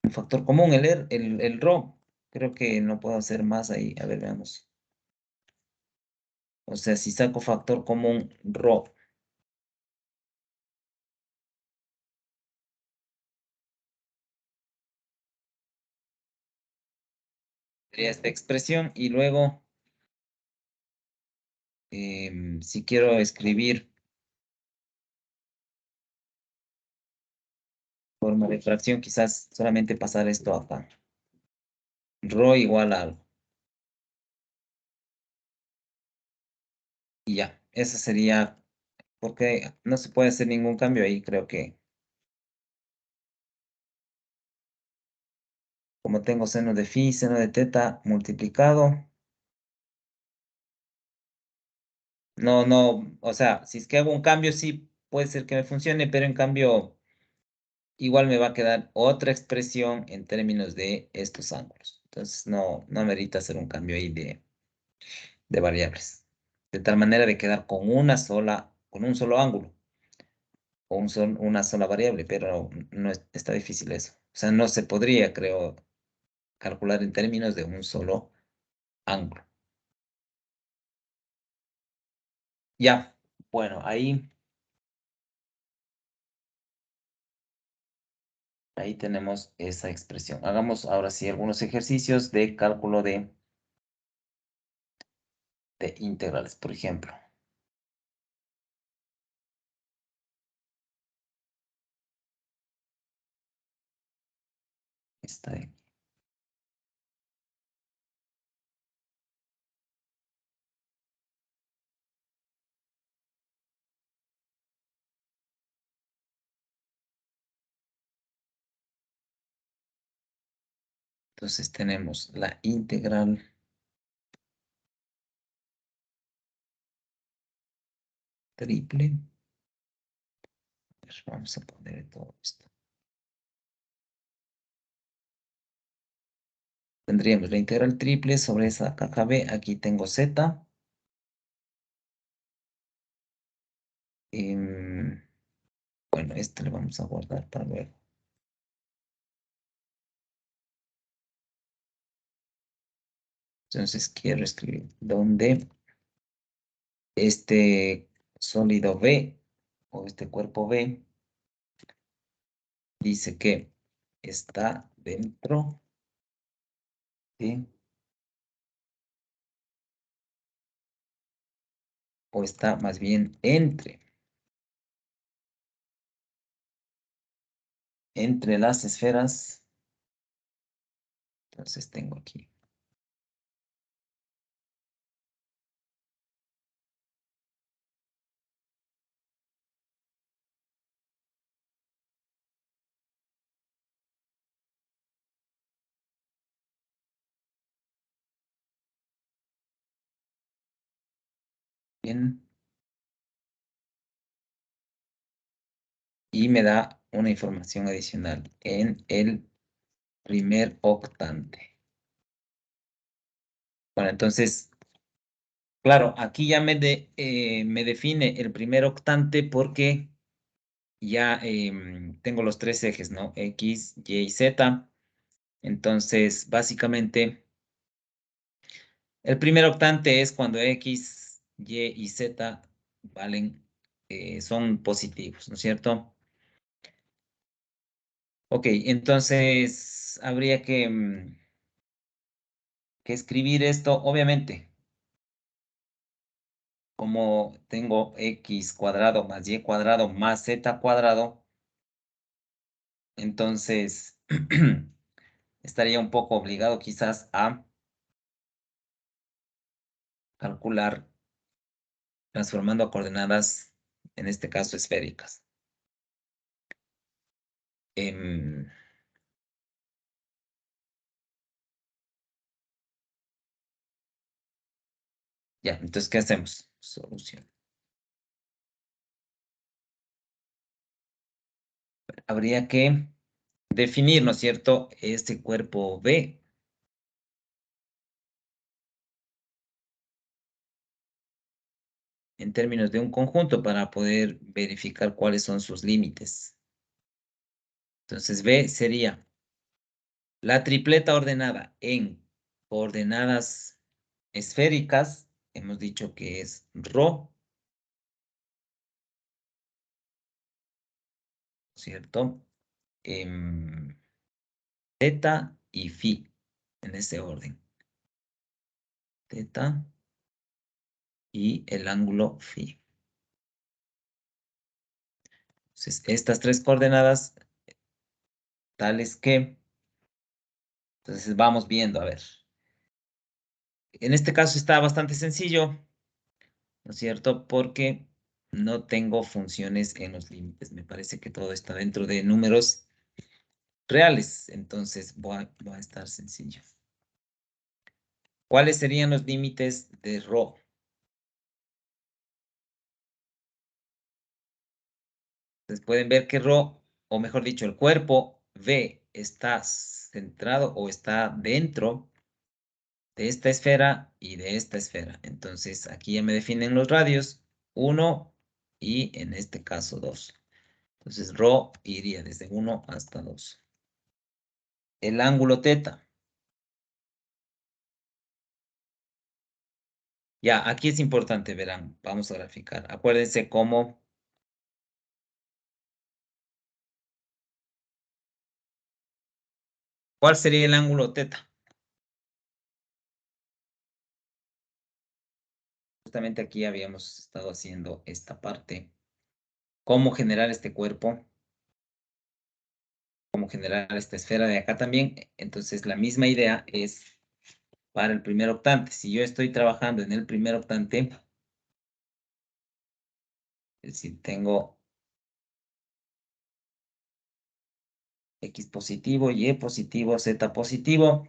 un factor común, el rho. Creo que no puedo hacer más ahí. A ver, veamos. O sea, si saco factor común rho. Sería esta expresión y luego, si quiero escribir forma de fracción, quizás solamente pasar esto acá. Rho igual a algo. Y ya, eso sería, porque no se puede hacer ningún cambio ahí, creo que. Como tengo seno de phi, seno de teta multiplicado. No, o sea, si es que hago un cambio, sí puede ser que me funcione, pero en cambio, igual me va a quedar otra expresión en términos de estos ángulos. Entonces, no amerita hacer un cambio ahí de variables. De tal manera de quedar con con un solo ángulo o una sola variable, pero no está difícil eso. O sea, no se podría, creo, calcular en términos de un solo ángulo. Ya, bueno, ahí tenemos esa expresión. Hagamos ahora sí algunos ejercicios de cálculo de integrales, por ejemplo. Esta de aquí. Entonces tenemos la integral triple. Pues vamos a poner todo esto. Tendríamos la integral triple sobre esa caja B. Aquí tengo z. Bueno, esto le vamos a guardar para luego. Entonces quiero escribir donde este sólido B o este cuerpo B dice que está dentro de o está más bien entre las esferas. Entonces tengo aquí. Bien. Y me da una información adicional en el primer octante. Bueno, entonces, claro, aquí ya me define el primer octante porque ya tengo los tres ejes, ¿no? X, Y y Z. Entonces, básicamente, el primer octante es cuando X, Y y Z valen, son positivos, ¿no es cierto? Ok, entonces habría que escribir esto, obviamente. Como tengo x cuadrado más y cuadrado más z cuadrado, entonces estaría un poco obligado quizás a calcular transformando a coordenadas, en este caso esféricas. Ya, entonces, ¿qué hacemos? Solución. Habría que definir, ¿no es cierto?, este cuerpo B. en términos de un conjunto para poder verificar cuáles son sus límites. Entonces, B sería la tripleta ordenada en coordenadas esféricas. Hemos dicho que es ρ, ¿cierto? Teta y phi, en ese orden. Teta y el ángulo phi. Entonces, estas tres coordenadas, tales que, entonces vamos viendo, a ver. En este caso está bastante sencillo, ¿no es cierto? Porque no tengo funciones en los límites. Me parece que todo está dentro de números reales. Entonces va a estar sencillo. ¿Cuáles serían los límites de ρ? Entonces pueden ver que ρ, o mejor dicho, el cuerpo V está centrado o está dentro de esta esfera y de esta esfera. Entonces aquí ya me definen los radios, 1 y en este caso 2. Entonces ρ iría desde 1 hasta 2. El ángulo teta. Ya, aquí es importante, verán, vamos a graficar. Acuérdense cómo ¿cuál sería el ángulo teta? Justamente aquí habíamos estado haciendo esta parte. ¿Cómo generar este cuerpo? ¿Cómo generar esta esfera de acá también? Entonces, la misma idea es para el primer octante. Si yo estoy trabajando en el primer octante, es decir, tengo X positivo, Y positivo, Z positivo,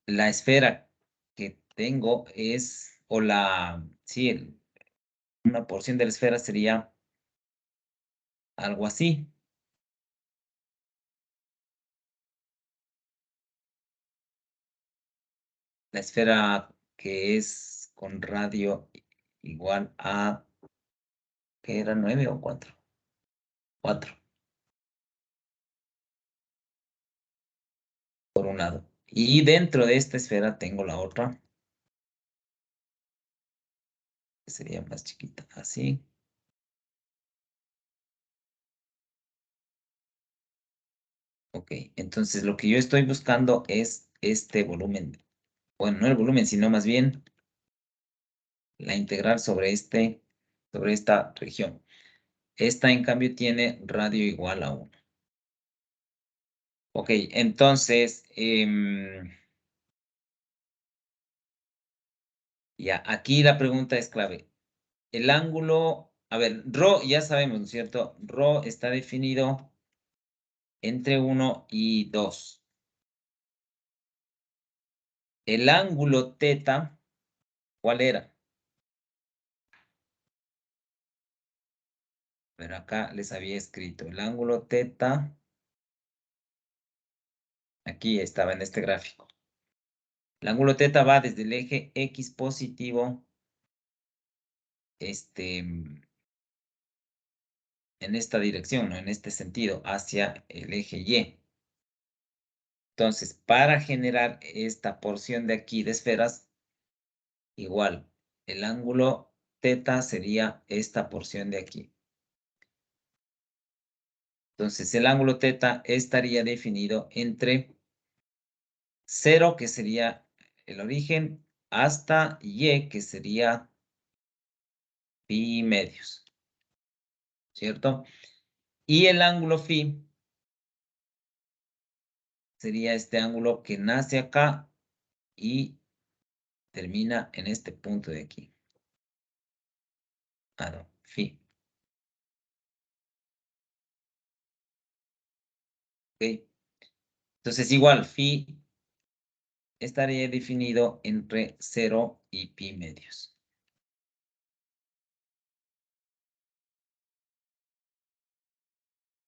la esfera que tengo es, o la, sí, una porción de la esfera sería algo así. La esfera que es con radio igual a, ¿qué era? 9 o 4. 4. Por un lado. Y dentro de esta esfera tengo la otra, que sería más chiquita, así. Ok, entonces lo que yo estoy buscando es este volumen. Bueno, no el volumen, sino más bien la integral sobre esta región. Esta, en cambio, tiene radio igual a 1. Ok, entonces, ya, aquí la pregunta es clave. El ángulo, a ver, ρ ya sabemos, ¿no es cierto? ρ está definido entre 1 y 2. El ángulo teta, ¿cuál era? Pero acá les había escrito el ángulo teta. Aquí estaba en este gráfico. El ángulo teta va desde el eje X positivo, en esta dirección, ¿no? En este sentido, hacia el eje Y. Entonces, para generar esta porción de aquí de esferas, igual, el ángulo teta sería esta porción de aquí. Entonces, el ángulo teta estaría definido entre 0, que sería el origen, hasta Y, que sería pi medios, ¿cierto? Y el ángulo phi sería este ángulo que nace acá y termina en este punto de aquí. Ah, no, phi. ¿Ok? Entonces, igual, phi estaría definido entre 0 y pi medios.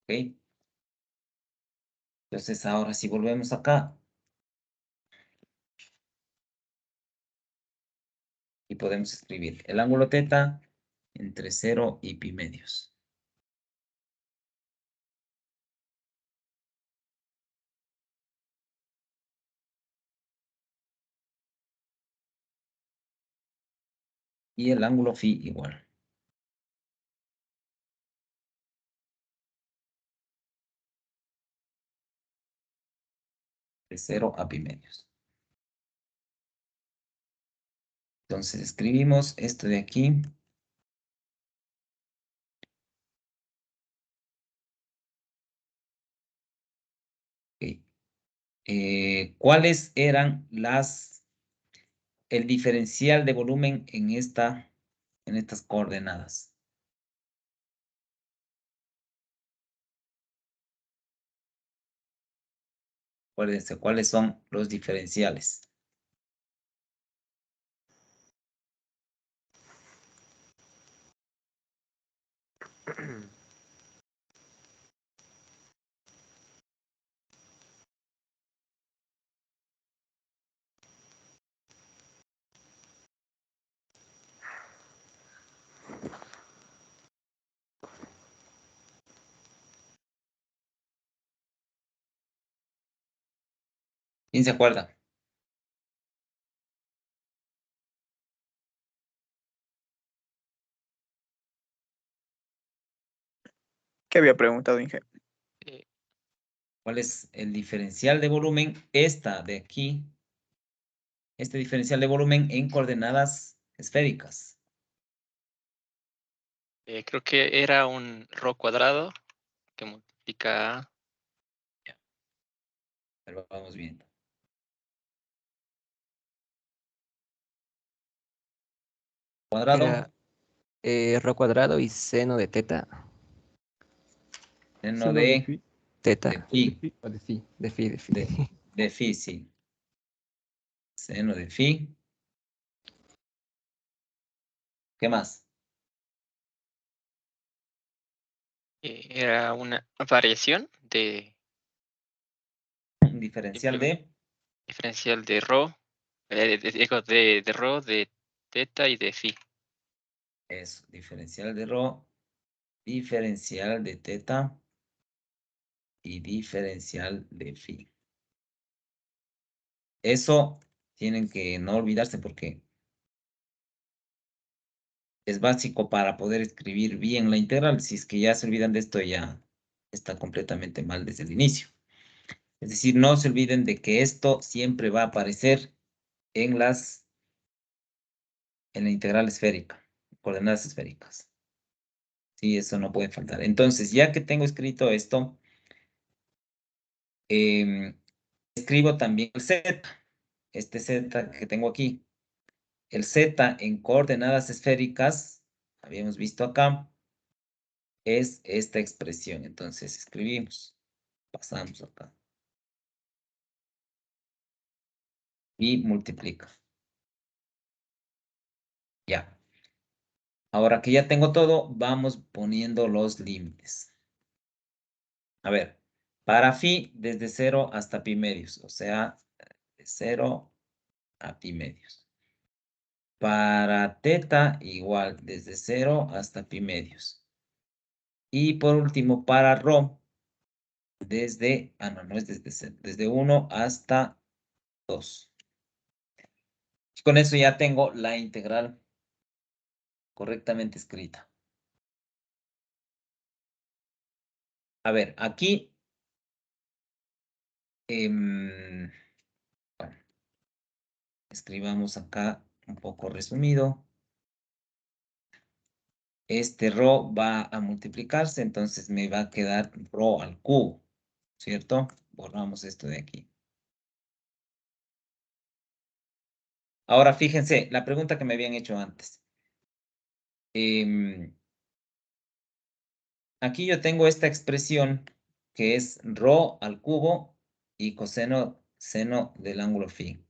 ¿Ok? Entonces, ahora si volvemos acá y podemos escribir el ángulo teta entre 0 y pi medios. Y el ángulo phi igual. De 0 a pi medios. Entonces escribimos esto de aquí. Ok. ¿Cuáles eran el diferencial de volumen en estas coordenadas? Acuérdense, ¿cuáles son los diferenciales? ¿Quién se acuerda? ¿Qué había preguntado, Inge? Eh, ¿Cuál es el diferencial de volumen? Esta de aquí. Este diferencial de volumen en coordenadas esféricas. creo que era un rho cuadrado que multiplica. Pero vamos viendo. Cuadrado, Era rho cuadrado y seno de teta. seno Seno de de phi. Teta. de phi. O de phi. De phi, de phi. De phi, sí. Seno de phi. ¿Qué más? Era una variación de Un diferencial de diferencial de rho, digo, de rho, de teta y de phi. eso. Diferencial de rho. Diferencial de teta. Y diferencial de phi. Eso tienen que no olvidarse porque es básico para poder escribir bien la integral. Si es que ya se olvidan de esto, ya está completamente mal desde el inicio. Es decir, no se olviden de que esto siempre va a aparecer en la integral esférica, coordenadas esféricas. Sí, eso no puede faltar. Entonces, ya que tengo escrito esto, escribo también el z, este z que tengo aquí. El z en coordenadas esféricas, habíamos visto acá, es esta expresión. Entonces, escribimos, pasamos acá. Y multiplica. Ya. Ahora que ya tengo todo, vamos poniendo los límites. A ver, para phi desde 0 hasta pi medios, o sea, de 0 a pi medios. Para teta igual, desde 0 hasta pi medios. Y por último, para rho, no es desde 0, desde 1 hasta 2. Con eso ya tengo la integral correctamente escrita. A ver, aquí, bueno, escribamos acá un poco resumido. Este rho va a multiplicarse, entonces me va a quedar rho al cubo, ¿cierto? Borramos esto de aquí. Ahora fíjense, la pregunta que me habían hecho antes. Aquí yo tengo esta expresión que es rho al cubo y coseno seno del ángulo phi.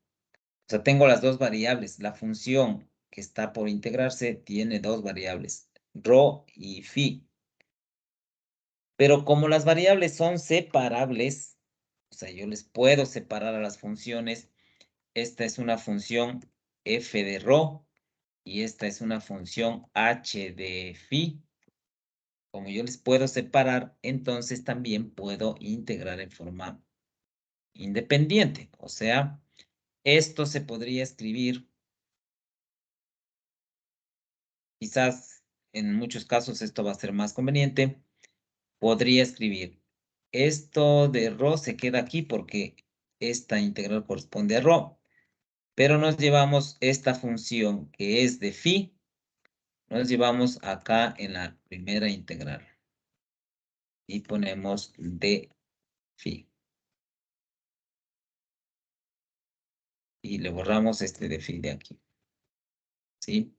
O sea, tengo las dos variables. La función que está por integrarse tiene dos variables, rho y phi. Pero como las variables son separables, o sea, yo les puedo separar a las funciones. Esta es una función f de rho y esta es una función h de phi, como yo les puedo separar, entonces también puedo integrar en forma independiente. O sea, esto se podría escribir, quizás en muchos casos esto va a ser más conveniente, podría escribir esto de rho se queda aquí porque esta integral corresponde a rho, pero nos llevamos esta función que es de phi, nos llevamos acá en la primera integral y ponemos de phi. Y le borramos este de phi de aquí. ¿Sí?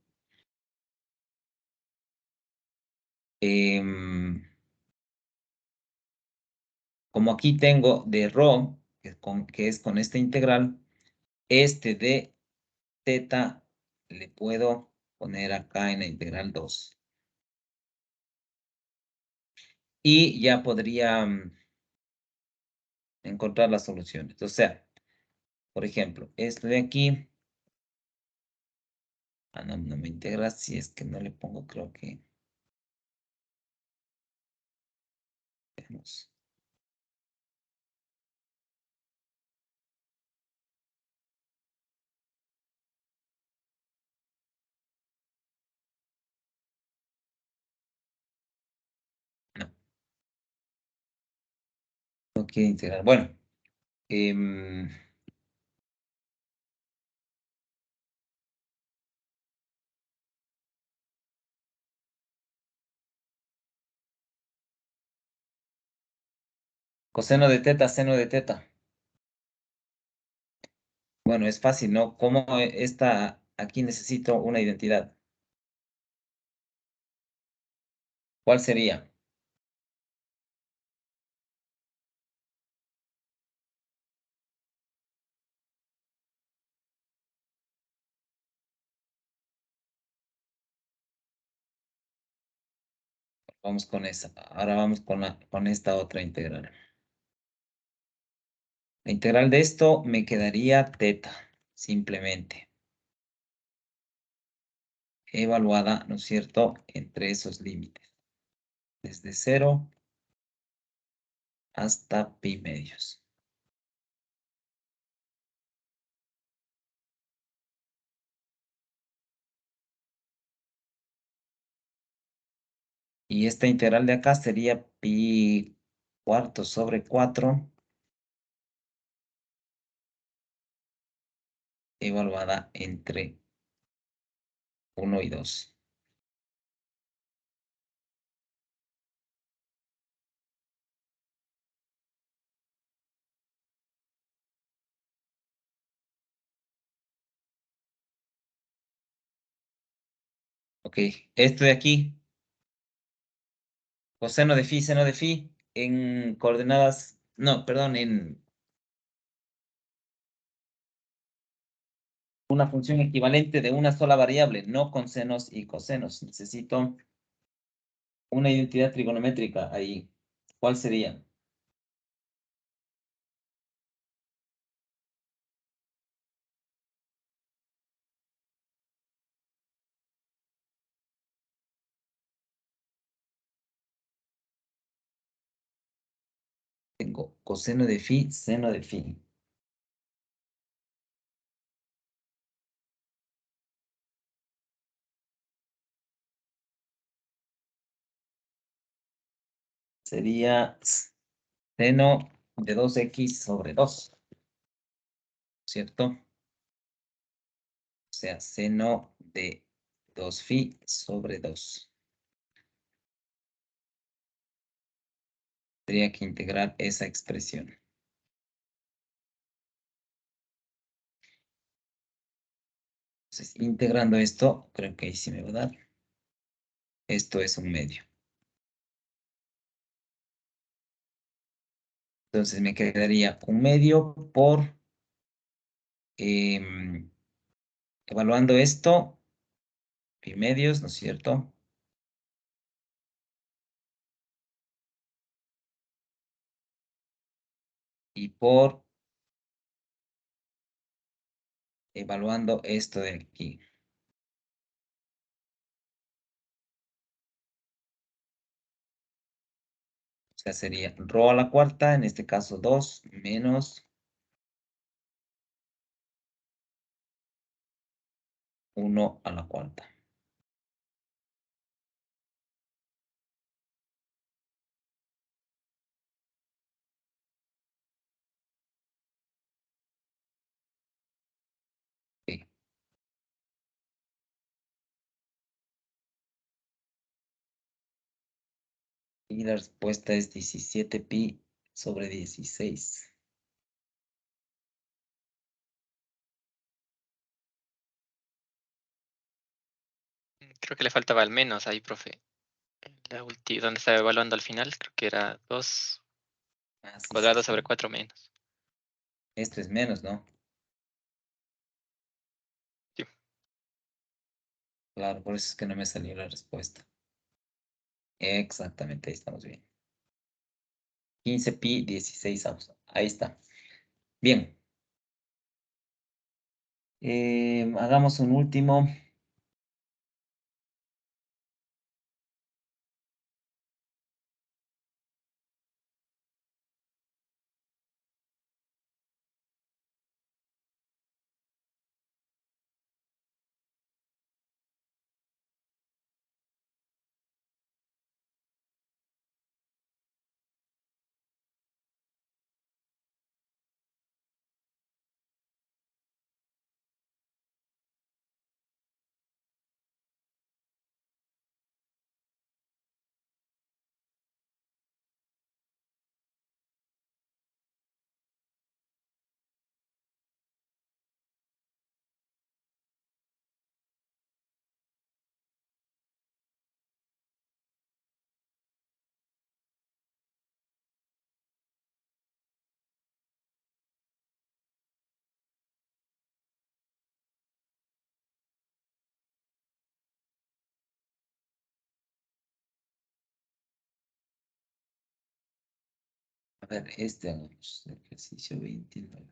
Como aquí tengo de rho, que es con esta integral, este de θ le puedo poner acá en la integral 2. Y ya podría encontrar las soluciones. O sea, por ejemplo, esto de aquí. No me integra si es que no le pongo, creo que. Veamos. No, no quiere integrar. Bueno. Coseno de teta, seno de teta. Bueno, es fácil, ¿no? ¿Cómo esta, aquí necesito una identidad? ¿Cuál sería? Vamos con esa. Ahora vamos con esta otra integral. La integral de esto me quedaría teta, simplemente. Evaluada, ¿no es cierto?, entre esos límites. Desde 0 hasta pi medios. Y esta integral de acá sería pi cuarto sobre 4 evaluada entre 1 y 2. Ok, esto de aquí, coseno de phi, seno de phi, en coordenadas, no, perdón, en una función equivalente de una sola variable, no con senos y cosenos. Necesito una identidad trigonométrica ahí. ¿Cuál sería? Tengo coseno de phi, seno de phi. Sería seno de 2x sobre 2, ¿cierto? O sea, seno de 2 phi sobre 2. Tendría que integrar esa expresión. Entonces, integrando esto, creo que ahí sí me va a dar. Esto es un medio. Entonces me quedaría un medio por, evaluando esto, pi medios, ¿no es cierto? Y por evaluando esto de aquí. sea, sería rho a la cuarta, en este caso 2 menos 1 a la cuarta. Ok. Y la respuesta es 17 pi sobre 16. Creo que le faltaba al menos ahí, profe. Donde estaba evaluando al final, creo que era 2 Ah, sí, cuadrado sí. sobre 4 menos. Esto es menos, ¿no? Sí. Claro, por eso es que no me salió la respuesta. Exactamente, ahí estamos bien. 15 pi, 16 avos. Ahí está. Bien. Hagamos un último. A ver, hagamos ejercicio 29.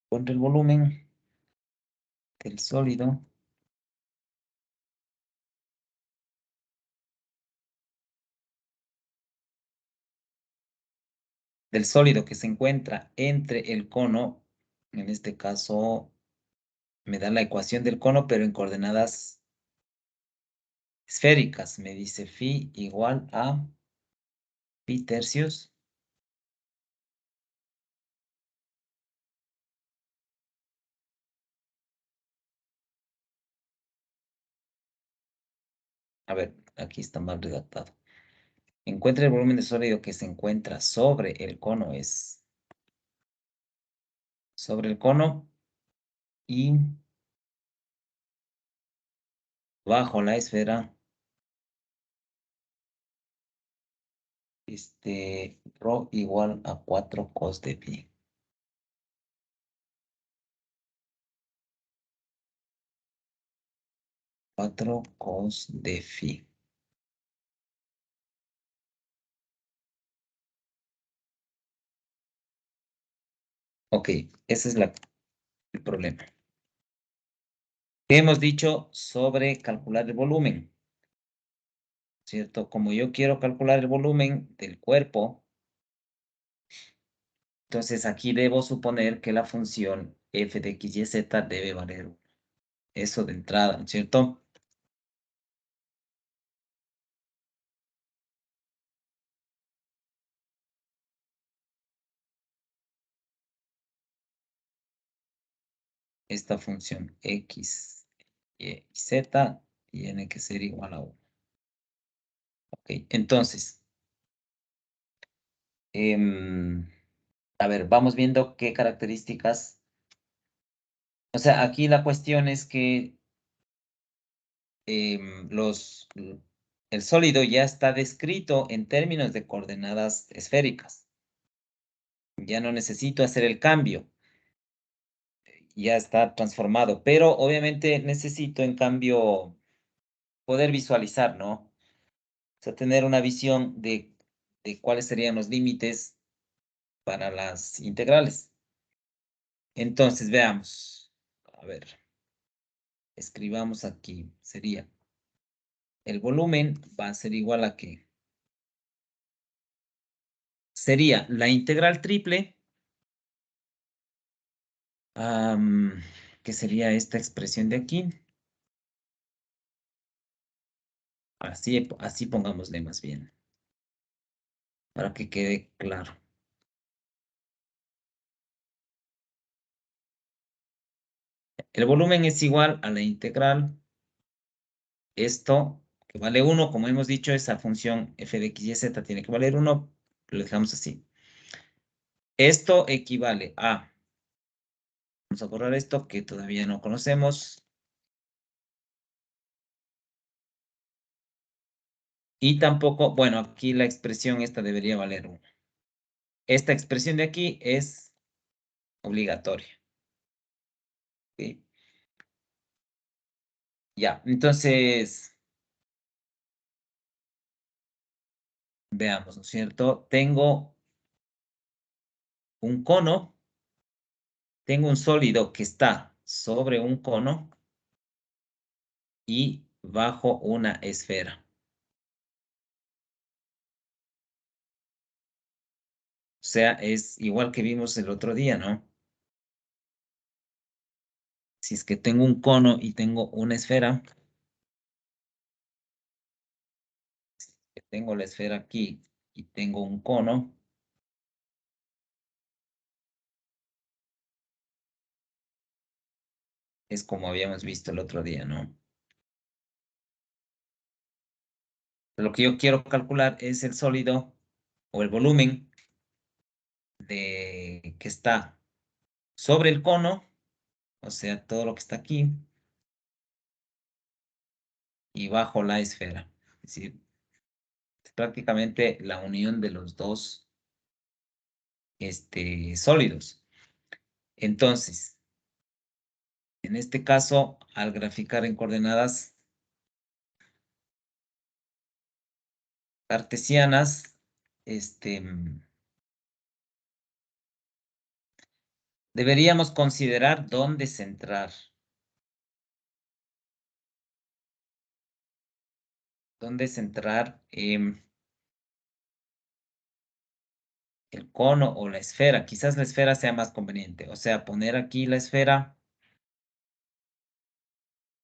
Contra el volumen del sólido. Del sólido que se encuentra entre el cono. En este caso, me da la ecuación del cono, pero en coordenadas esféricas. Me dice phi igual a pi tercios. A ver, aquí está mal redactado. Encuentra el volumen de sólido que se encuentra sobre el cono. Es sobre el cono y bajo la esfera. Rho igual a 4 cos de pi. Cuatro cos de phi. Ok, ese es el problema. ¿Qué hemos dicho sobre calcular el volumen? ¿Cierto? Como yo quiero calcular el volumen del cuerpo, entonces aquí debo suponer que la función f de x y z debe valer 1. Eso de entrada, ¿cierto? Esta función x, y z tiene que ser igual a 1. Ok, entonces, a ver, vamos viendo qué características. O sea, aquí la cuestión es que el sólido ya está descrito en términos de coordenadas esféricas. Ya no necesito hacer el cambio. Ya está transformado, pero obviamente necesito en cambio poder visualizar, ¿no? O sea, tener una visión de cuáles serían los límites para las integrales. Entonces, veamos. A a ver, escribamos aquí, sería, el volumen va a ser igual a ¿qué? Sería la integral triple, que sería esta expresión de aquí. Así pongámosle más bien, para que quede claro. El volumen es igual a la integral. Esto, que vale 1, como hemos dicho, esa función f de x y z tiene que valer 1, lo dejamos así. Esto equivale a, vamos a borrar esto que todavía no conocemos. Y tampoco, bueno, aquí la expresión esta debería valer 1. Esta expresión de aquí es obligatoria. ¿Sí? Ya, entonces, veamos, ¿no es cierto? Tengo un cono, tengo un sólido que está sobre un cono y bajo una esfera. O sea, es igual que vimos el otro día, ¿no? Si es que tengo un cono y tengo una esfera, que tengo la esfera aquí y tengo un cono, es como habíamos visto el otro día, ¿no? Lo que yo quiero calcular es el sólido o el volumen que está sobre el cono, o sea, todo lo que está aquí, y bajo la esfera. Es decir, es prácticamente la unión de los dos sólidos. Entonces, en este caso, al graficar en coordenadas cartesianas, deberíamos considerar dónde centrar. Dónde centrar el cono o la esfera. Quizás la esfera sea más conveniente. O sea, poner aquí la esfera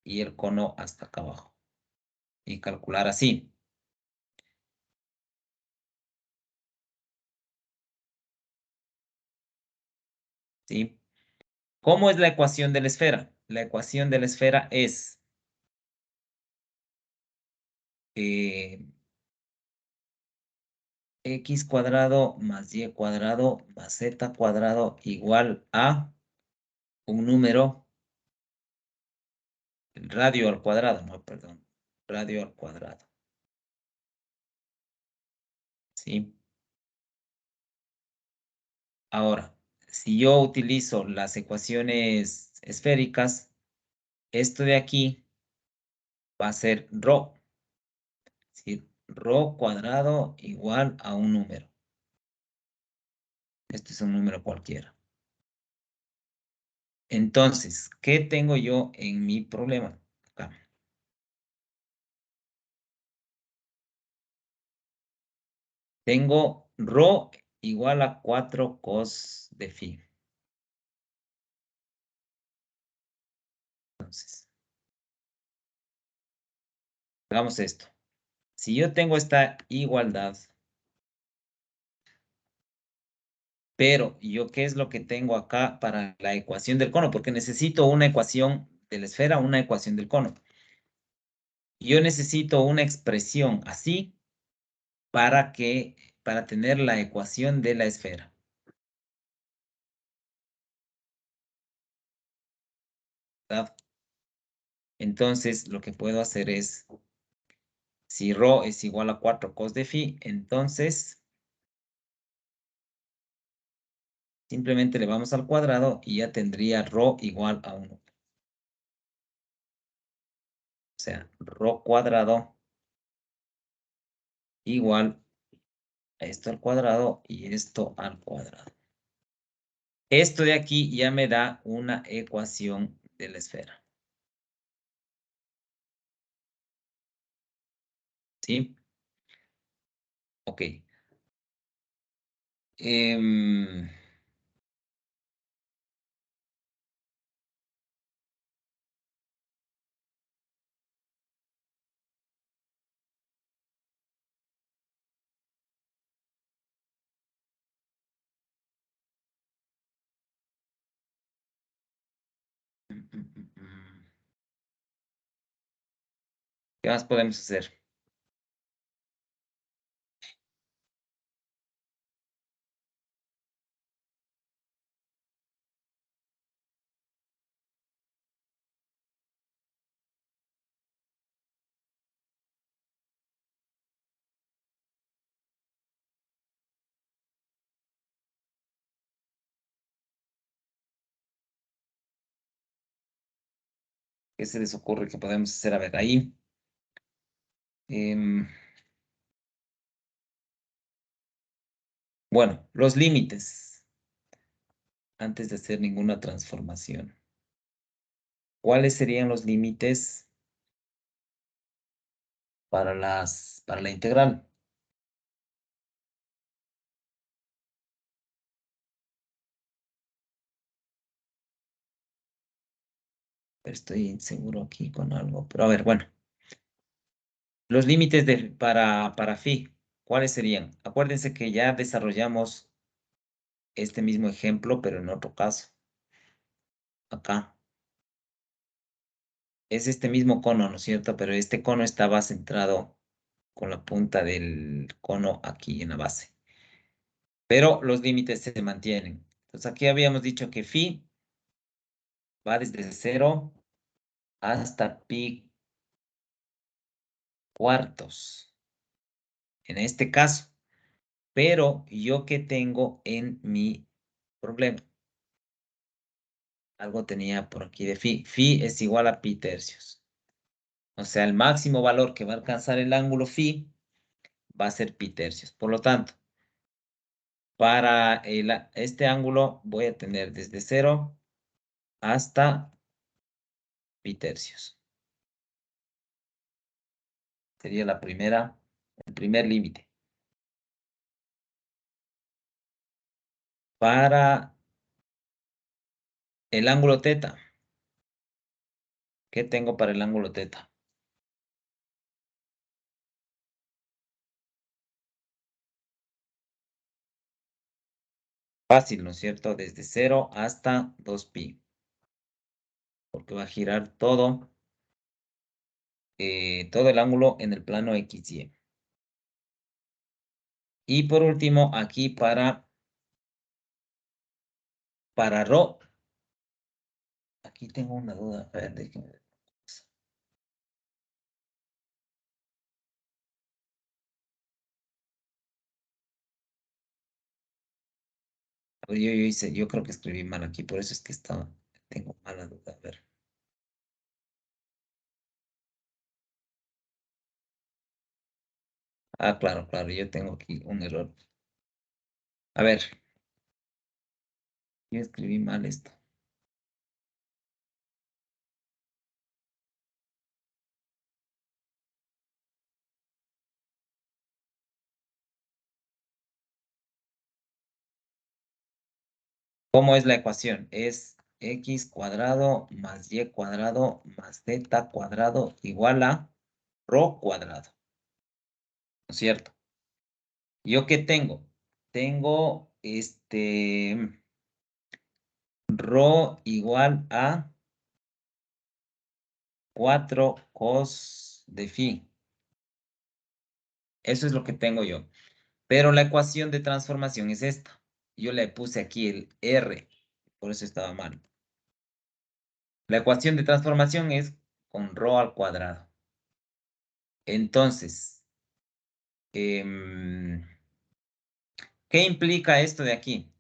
y el cono hasta acá abajo. Y calcular así. ¿Sí? ¿Cómo es la ecuación de la esfera? La ecuación de la esfera es x cuadrado más y cuadrado más z cuadrado igual a un número, radio al cuadrado, no, perdón, radio al cuadrado. ¿Sí? Ahora, si yo utilizo las ecuaciones esféricas, esto de aquí va a ser ρ. Es decir, ρ cuadrado igual a un número. Este es un número cualquiera. Entonces, ¿qué tengo yo en mi problema? Acá. Tengo ρ igual a 4 cos de phi. Entonces, hagamos esto. Si yo tengo esta igualdad, pero yo, ¿qué es lo que tengo acá para la ecuación del cono? Porque necesito una ecuación de la esfera, una ecuación del cono. Yo necesito una expresión así para tener la ecuación de la esfera. ¿Verdad? Entonces, lo que puedo hacer es, si ρ es igual a 4 cos de phi, entonces simplemente le vamos al cuadrado y ya tendría ρ igual a 1. O sea, ρ cuadrado igual a esto al cuadrado y esto al cuadrado. Esto de aquí ya me da una ecuación de la esfera. ¿Sí? Ok. Em, ¿Qué más podemos hacer? ¿Qué se les ocurre que podemos hacer? A ver, ahí. Bueno, los límites. Antes de hacer ninguna transformación. ¿Cuáles serían los límites para la integral? Pero estoy inseguro aquí con algo. Pero a ver, bueno. Los límites para phi, ¿cuáles serían? Acuérdense que ya desarrollamos este mismo ejemplo, pero en otro caso. Acá. Es este mismo cono, ¿no es cierto? Pero este cono estaba centrado con la punta del cono aquí en la base. Pero los límites se mantienen. Entonces aquí habíamos dicho que phi va desde 0 hasta pi cuartos. En este caso. Pero yo que tengo en mi problema. Algo tenía por aquí de phi. Phi es igual a pi tercios. O sea, el máximo valor que va a alcanzar el ángulo phi va a ser pi tercios. Por lo tanto, para este ángulo voy a tener desde 0 hasta pi tercios. Sería el primer límite. Para el ángulo teta. ¿Qué tengo para el ángulo teta? Fácil, ¿no es cierto? Desde 0 hasta 2pi. Porque va a girar todo el ángulo en el plano XY. Y por último, aquí para ρ. Aquí tengo una duda. A ver, déjenme ver. A ver, yo creo que escribí mal aquí, por eso es que tengo mala duda. A ver. Ah, claro, yo tengo aquí un error. A ver, yo escribí mal esto. ¿Cómo es la ecuación? Es x cuadrado más y cuadrado más z cuadrado igual a ρ cuadrado. ¿No es cierto? ¿Yo qué tengo? Tengo ρ igual a 4 cos de phi. Eso es lo que tengo yo. Pero la ecuación de transformación es esta. Yo le puse aquí el R, por eso estaba mal. La ecuación de transformación es con ρ al cuadrado. Entonces, ¿qué implica esto de aquí?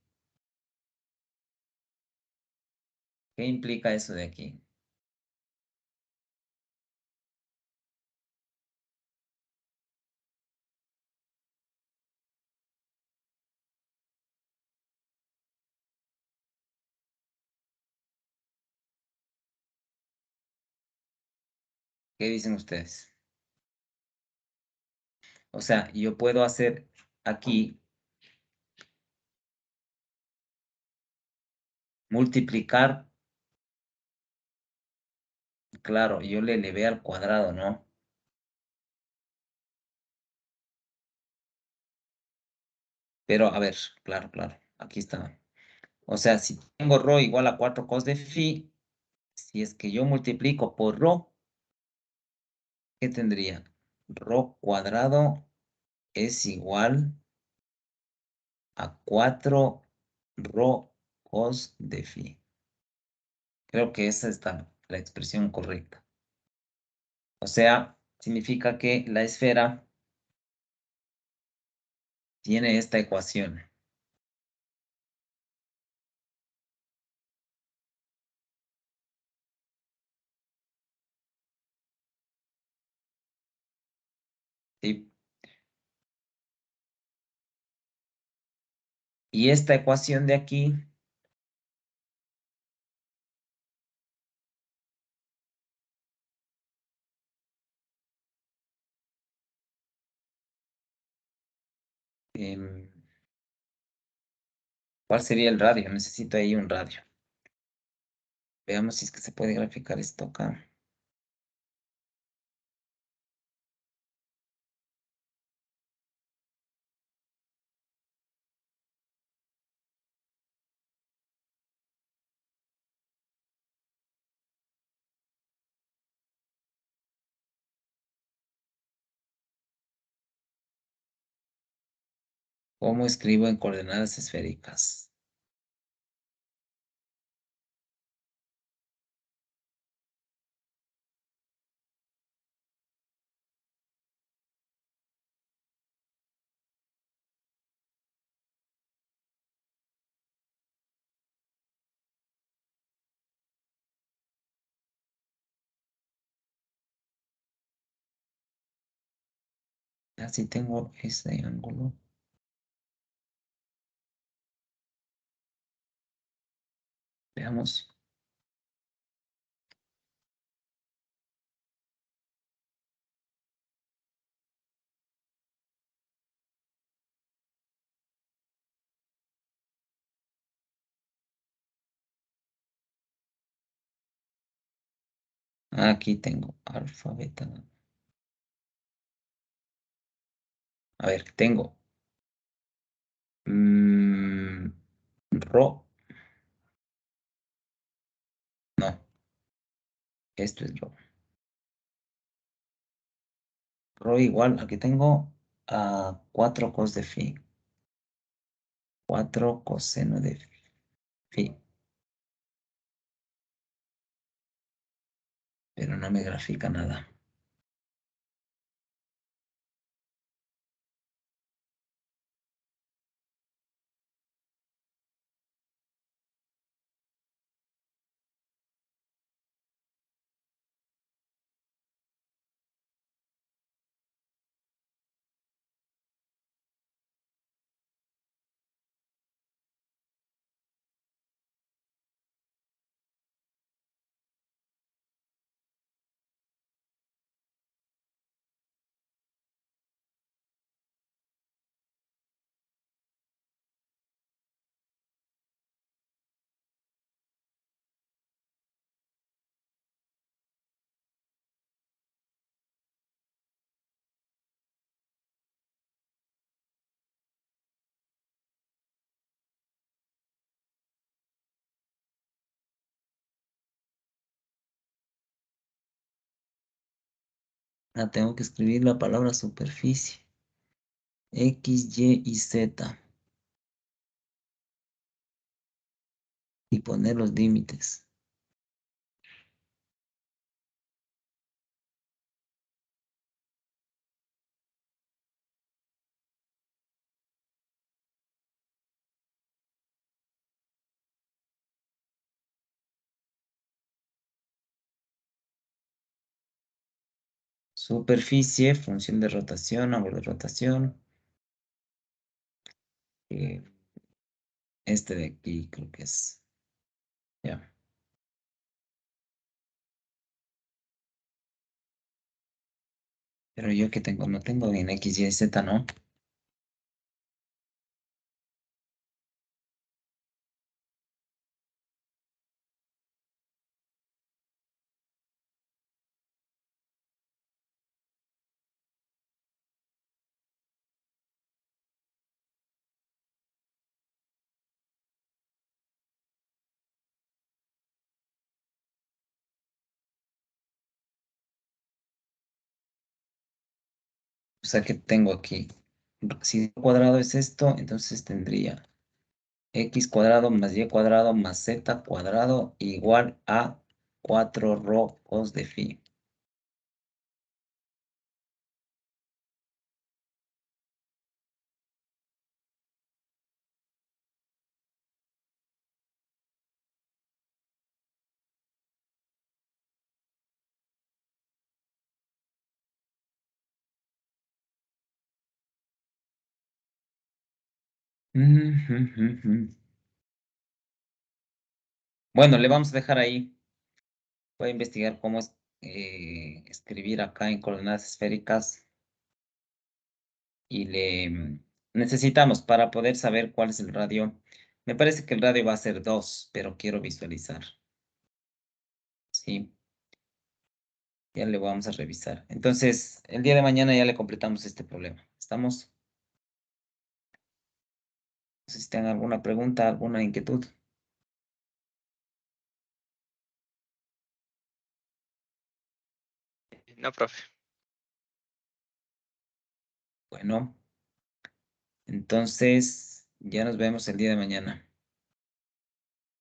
¿Qué implica eso de aquí? ¿Qué dicen ustedes? O sea, yo puedo hacer aquí multiplicar. Claro, yo le elevé al cuadrado, ¿no? Pero, a ver, claro, aquí está. O sea, si tengo rho igual a 4 cos de phi, si es que yo multiplico por rho, ¿qué tendría? Rho cuadrado es igual a 4 rho cos de phi. Creo que esa está la expresión correcta. O sea, significa que la esfera tiene esta ecuación. ¿Sí? Y esta ecuación de aquí ¿cuál sería el radio? Necesito ahí un radio. Veamos si es que se puede graficar esto acá. ¿Cómo escribo en coordenadas esféricas? Así tengo ese ángulo. Veamos. Aquí tengo alfa, beta. A ver, tengo rho. No, esto es rho. Rho igual, aquí tengo a 4 cos de phi. 4 coseno de phi. Pero no me grafica nada. Ah, tengo que escribir la palabra superficie. X, Y y Z. Y poner los límites. Superficie, función de rotación, ángulo de rotación. eh, Este de aquí creo que es. Ya. Pero yo que tengo, no tengo en X, Y, Z, ¿no? O sea que tengo aquí. Si cuadrado es esto, entonces tendría X cuadrado más Y cuadrado más Z cuadrado igual a 4 rho cos de phi. Bueno, le vamos a dejar ahí. Voy a investigar cómo escribir acá en coordenadas esféricas. Y necesitamos para poder saber cuál es el radio. Me parece que el radio va a ser 2, pero quiero visualizar. Sí, ya le vamos a revisar. Entonces, el día de mañana ya le completamos este problema. ¿Estamos? No sé si tienen alguna pregunta, alguna inquietud. No, profe. Bueno, entonces ya nos vemos el día de mañana.